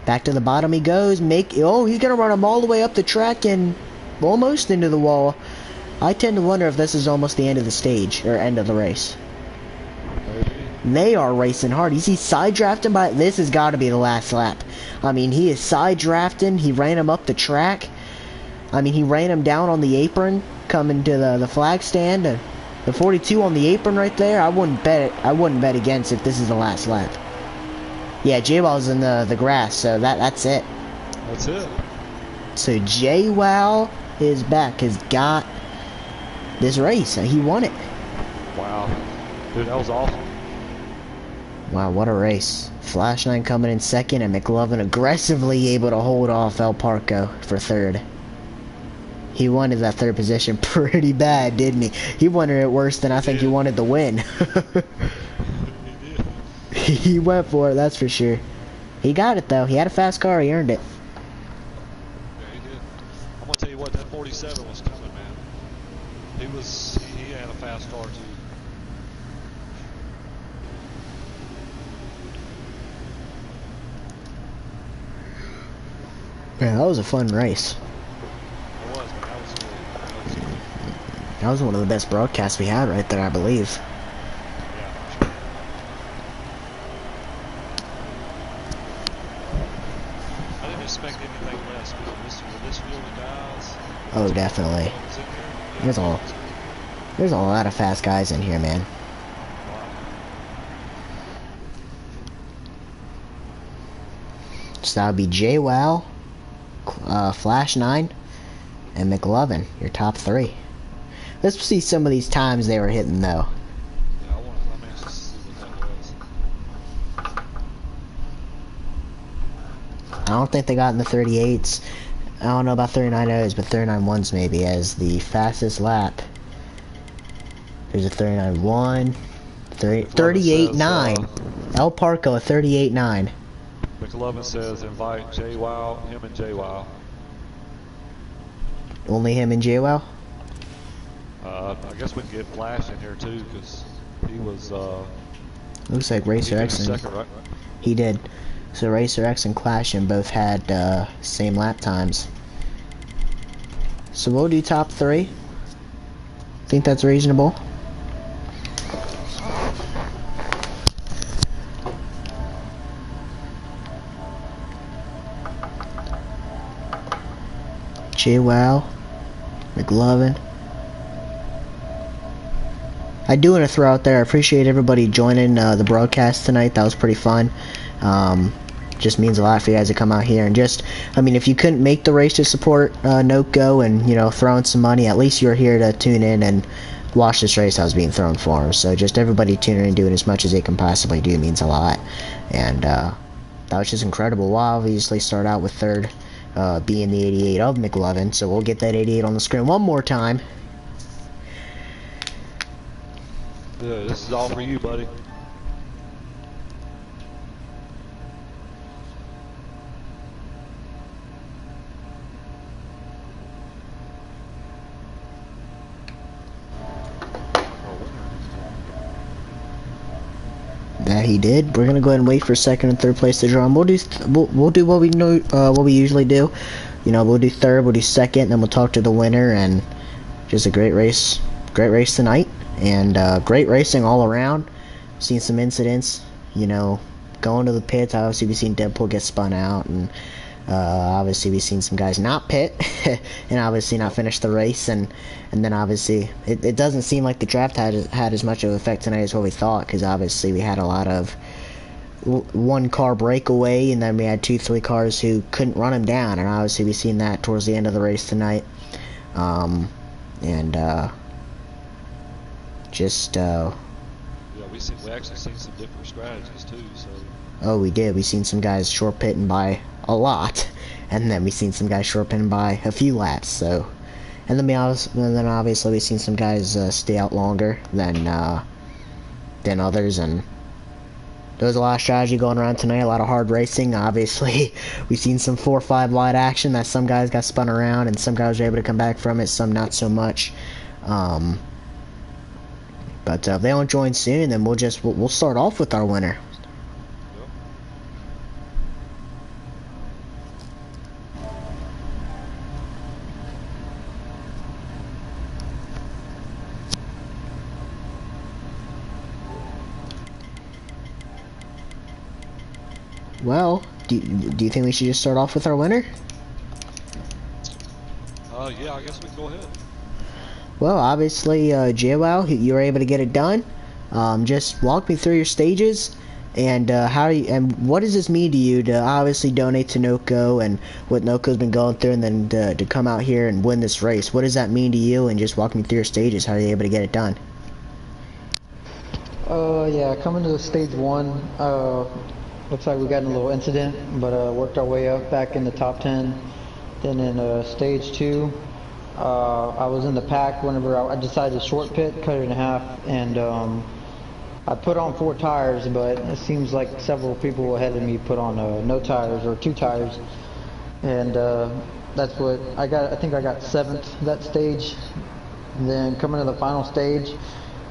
Back to the bottom he goes. Oh, he's gonna run him all the way up the track and almost into the wall. I tend to wonder if this is almost the end of the stage, or end of the race. They are racing hard. You see side drafting, but this has got to be the last lap. I mean, he is side drafting. He ran him up the track. I mean, he ran him down on the apron, coming to the flag stand. The 42 on the apron right there. I wouldn't bet it. I wouldn't bet against if this is the last lap. Yeah, J-Wow's in the grass, so that's it. That's it. So J-Wow is back. Has got this race. He won it. Wow, dude, that was awesome. Wow, what a race. Flash 9 coming in second, and McLovin aggressively able to hold off El Parco for third. He wanted that third position pretty bad, didn't he? He wanted it worse than I think he wanted the win. He went for it, that's for sure. He got it, though. He had a fast car. He earned it. Yeah, he did. I'm going to tell you what, that 47 was coming, man. He had a fast car, too. Yeah, that was a fun race. It was, man. That was good. That was one of the best broadcasts we had right there, I believe. Yeah, for sure. I didn't expect anything less with this field of guys. Oh, definitely. There's a lot of fast guys in here, man. So that would be J-Wow, Flash 9, and McLovin, your top 3. Let's see some of these times they were hitting, though. Yeah, I'm anxious to see what that was. don't think they got in the 38s. I don't know about 39.0s, but 39.1s maybe as the fastest lap. There's a 39.1, 38.9. El Parco, a 38.9. McLovin says invite JWoww, him and JWoww. Only him and JWoww? I guess we can get Flash in here too, because he was. Looks like Racer X and second, right? he did. So Racer X and Clash and both had same lap times. So we'll do top 3. Think that's reasonable? JWoww, McLovin. I do want to throw out there, I appreciate everybody joining the broadcast tonight. That was pretty fun. Just means a lot for you guys to come out here and just, I mean, if you couldn't make the race to support Noco and, you know, throwing some money, at least you're here to tune in and watch this race that was being thrown for them. So just everybody tuning in and doing as much as they can possibly do means a lot. And that was just incredible. We'll obviously start out with third being the 88 of McLovin. So we'll get that 88 on the screen one more time. Yeah, this is all for you, buddy. That he did. We're gonna go ahead and wait for second and third place to draw. And we'll do what we know, what we usually do. You know, we'll do third, we'll do second, then we'll talk to the winner. And just a great race tonight, and great racing all around. Seen some incidents. You know, going to the pits. Obviously, we've seen Deadpool get spun out, and obviously we've seen some guys not pit and obviously not finish the race, and then obviously it doesn't seem like the draft had as much of an effect tonight as what we thought, because obviously we had a lot of one car breakaway, and then we had 2-3 cars who couldn't run him down, and obviously we've seen that towards the end of the race tonight. Yeah, we actually seen some different strategies too. So. Oh, we did. We seen some guys short pitting by a lot, and then we seen some guys short pitting by a few laps. So, and then obviously we seen some guys stay out longer than others, and there was a lot of strategy going around tonight. A lot of hard racing. Obviously, we seen some 4-5 wide action that some guys got spun around, and some guys were able to come back from it. Some not so much. But if they don't join soon, then we'll start off with our winner. Well, do you think we should just start off with our winner? Yeah, I guess we can go ahead. Well, obviously, JWoww, you were able to get it done. Just walk me through your stages, and what does this mean to you to obviously donate to Noco and what Noco's been going through, and then to come out here and win this race? What does that mean to you? And just walk me through your stages. How are you able to get it done? Yeah, coming to stage 1, looks like we got in a little incident, but worked our way up back in the top 10. Then in stage 2, I was in the pack whenever I decided to short pit, cut it in half, and I put on 4 tires, but it seems like several people ahead of me put on no tires or 2 tires, and that's what I got. I think I got 7th that stage. And then coming to the final stage,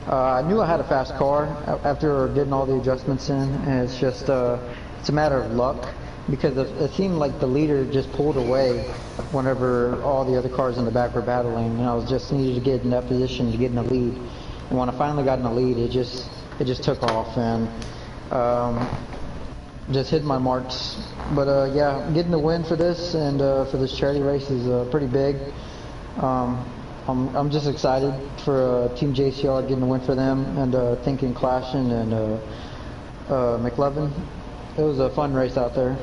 I knew I had a fast car after getting all the adjustments in, and it's just it's a matter of luck, because it seemed like the leader just pulled away whenever all the other cars in the back were battling, and I was just needed to get in that position to get in the lead. And when I finally got in the lead, it just took off, and just hit my marks. But yeah, getting the win for this and for this charity race is pretty big. I'm just excited for Team JCR getting the win for them, and thanking Clashin and McLovin. It was a fun race out there.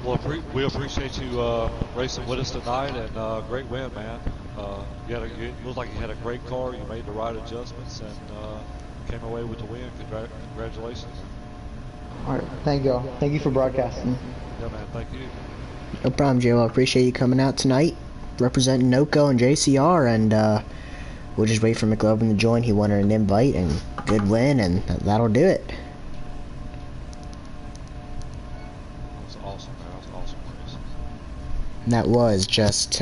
Well, we appreciate you racing with us tonight, and great win, man. It looked like you had a great car. You made the right adjustments and came away with the win. Congratulations. All right. Thank y'all. Thank you for broadcasting. Yeah, man. Thank you. No problem, J-Lo. Appreciate you coming out tonight, representing Noco and JCR, and we'll just wait for McLovin to join. He wanted an invite, and good win, and that'll do it. That was awesome, man. That was awesome race. And that was just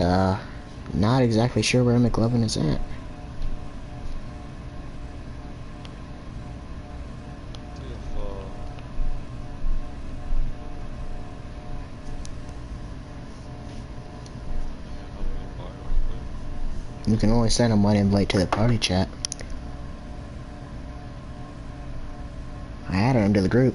not exactly sure where McLovin is at. See if, another invite right quick. You can only send him one invite to the party chat. I added him to the group.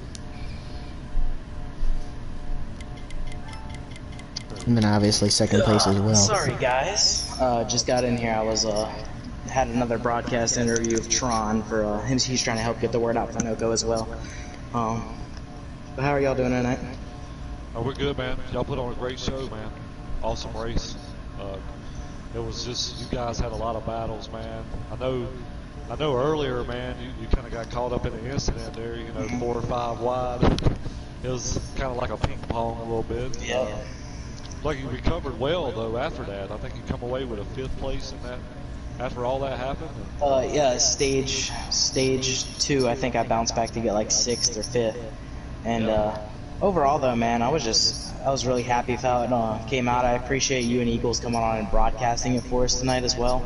And then obviously second place as well. Sorry guys, just got in here. I was had another broadcast interview of Tron for him. He's trying to help get the word out for Noco as well. But how are y'all doing tonight? Oh, we're good, man. Y'all put on a great show, man. Awesome race. It was just, you guys had a lot of battles, man. I know earlier, man, you kind of got caught up in the incident there, 4 or 5 wide. It was kind of like a ping pong a little bit. Yeah. Like you recovered well though after that. I think you come away with a 5th place in that after all that happened. Yeah, stage 2. I think I bounced back to get like 6th or 5th. And overall though, man, I was really happy with how it came out. I appreciate you and Eagles coming on and broadcasting it for us tonight as well,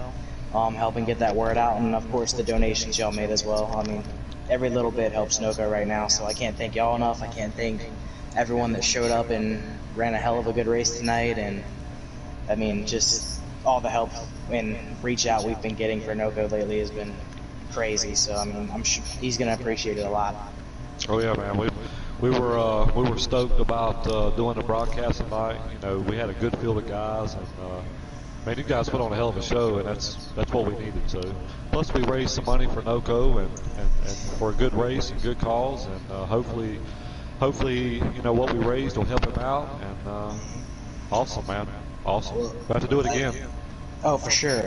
helping get that word out, and of course the donations y'all made as well. I mean, every little bit helps Noco right now, so I can't thank y'all enough. I can't thank everyone that showed up and ran a hell of a good race tonight, and I mean, just all the help and reach out we've been getting for Noco lately has been crazy. So I mean, I'm sure he's gonna appreciate it a lot. Oh yeah, man. We were stoked about doing the broadcast tonight. We had a good field of guys, and man, you guys put on a hell of a show, and that's what we needed. So, plus we raised some money for Noco and for a good race and good cause, and hopefully, what we raised will help him out. And awesome, man, awesome. Got to do it again. Oh, for sure.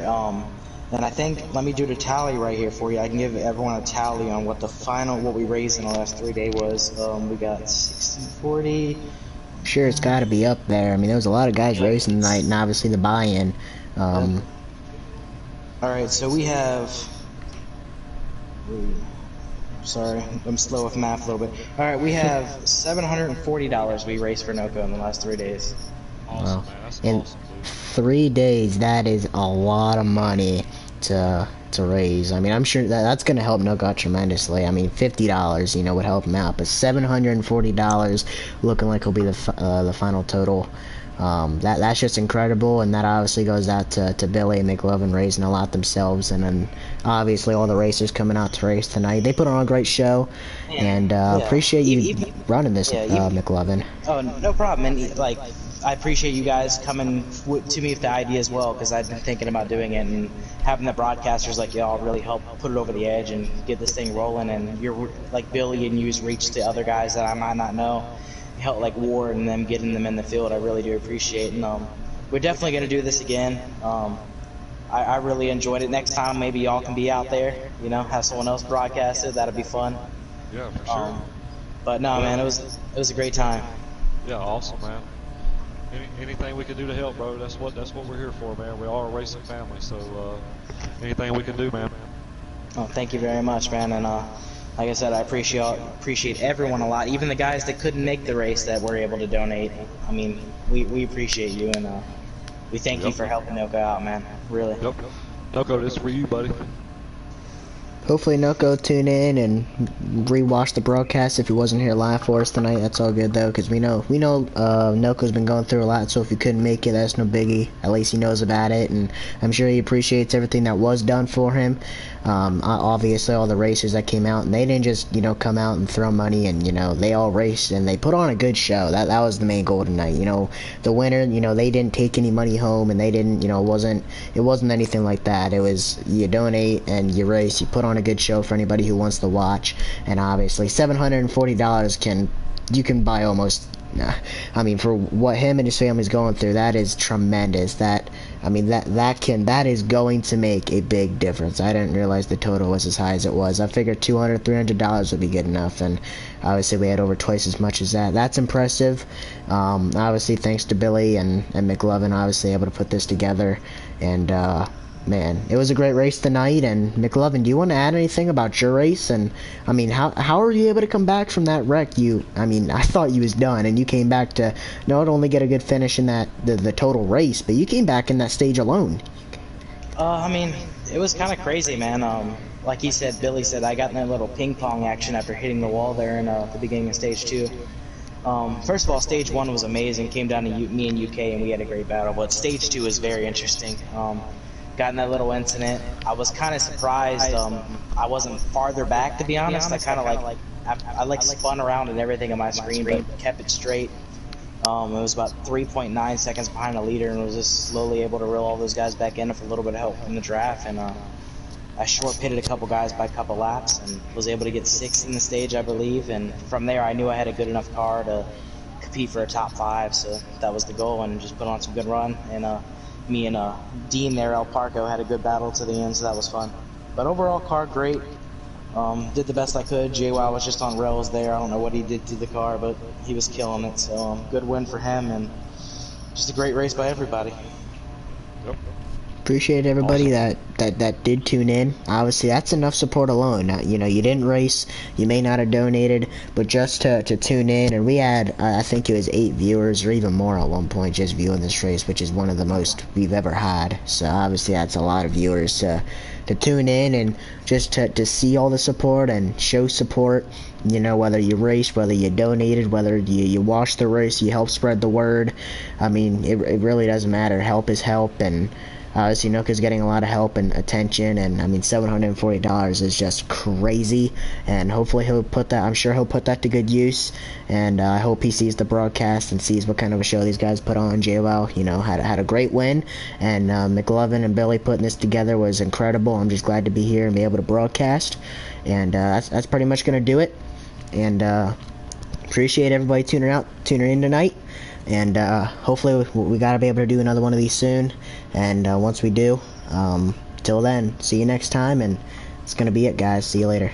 And I think, let me do the tally right here for you. I can give everyone a tally on what what we raised in the last 3 days was. We got 60-40. Sure, it's got to be up there. I mean, there was a lot of guys racing tonight, and obviously the buy-in. All right, so we have. Sorry, I'm slow with math a little bit. All right, we have $740 we raised for Noco in the last 3 days. Awesome, man. That's in awesome, dude. 3 days, that is a lot of money to raise. I mean, I'm sure that's going to help Noco tremendously. I mean, $50, would help him out, but $740 looking like will be the final total. That's just incredible, and that obviously goes out to Billy and McLovin raising a lot themselves, and then obviously all the racers coming out to race tonight. They put on a great show, and appreciate you running this, McLovin. Oh, no problem. And like, I appreciate you guys coming to me with the idea as well, because I've been thinking about doing it, and having the broadcasters like y'all really help put it over the edge and get this thing rolling. And you're like Billy and you's reach to other guys that I might not know, help like Ward and them getting them in the field. I really do appreciate. And we're definitely going to do this again. I really enjoyed it. Next time maybe y'all can be out there, have someone else broadcast it. That'll be fun. Yeah, for sure. But no, man, it was a great time. Yeah, awesome, man. Anything we can do to help, bro, that's what we're here for, man. We are a racing family, so anything we can do, man. Oh, thank you very much, man. And like I said, I appreciate everyone a lot, even the guys that couldn't make the race that were able to donate. I mean, we appreciate you, and we thank you for helping Noco out, man. Really. Yep. Noco, this is for you, buddy. Hopefully Noco tune in and rewatch the broadcast if he wasn't here live for us tonight. That's all good though, because we know Noco's been going through a lot, so if you couldn't make it, that's no biggie. At least he knows about it, and I'm sure he appreciates everything that was done for him. Obviously all the racers that came out, and they didn't just come out and throw money, and they all raced and they put on a good show. That was the main goal tonight. The winner, they didn't take any money home, and they didn't, it wasn't anything like that. It was you donate and you race, you put on a good show for anybody who wants to watch. And obviously $740 you can buy almost, I mean, for what him and his family's going through, that is tremendous. That is going to make a big difference. I didn't realize the total was as high as it was. I figured $200-300 would be good enough, and Obviously, we had over twice as much as that. That's impressive. Obviously, thanks to Billy and McLovin, obviously able to put this together. And man, it was a great race tonight. And McLovin, do you want to add anything about your race? And I mean, how are you able to come back from that wreck? I mean, I thought you was done, and you came back to not only get a good finish in the total race, but you came back in that stage alone. I mean, it was kind of crazy, man. Like he said, Billy said, I got in that little ping pong action after hitting the wall there in the beginning of stage 2. First of all, stage 1 was amazing. Came down to me and UK, and we had a great battle. But stage 2 was very interesting. Got in that little incident. I was kind of surprised. I wasn't farther back, to be honest. I kind of I spun around and everything on my screen, but kept it straight. It was about 3.9 seconds behind the leader, and was just slowly able to reel all those guys back in with a little bit of help in the draft. And I short pitted a couple guys by a couple laps, and was able to get 6th in the stage, I believe. And from there, I knew I had a good enough car to compete for a top 5, so that was the goal, and just put on some good run. And me and Dean there, El Parco, had a good battle to the end, so that was fun. But overall, car great. Did the best I could. JY was just on rails there. I don't know what he did to the car, but he was killing it. So good win for him, and just a great race by everybody. Yep. Appreciate everybody Awesome. that did tune in. Obviously, that's enough support alone. You know, you didn't race, you may not have donated, but just to tune in, and we had, I think it was 8 viewers or even more at one point just viewing this race, which is one of the most we've ever had. So obviously, that's a lot of viewers to tune in and just to see all the support and show support. You know, whether you raced, whether you donated, whether you watched the race, you helped spread the word. I mean, it really doesn't matter. Help is help, and obviously Noco's getting a lot of help and attention, and I mean $740 is just crazy, and hopefully I'm sure he'll put that to good use, and I hope he sees the broadcast and sees what kind of a show these guys put on. JWoww, you know, had a great win, and McLovin and Billy putting this together was incredible. I'm just glad to be here and be able to broadcast, and that's pretty much going to do it, and appreciate everybody tuning in tonight. And hopefully we gotta be able to do another one of these soon. And once we do, till then, see you next time. And it's gonna be it, guys. See you later.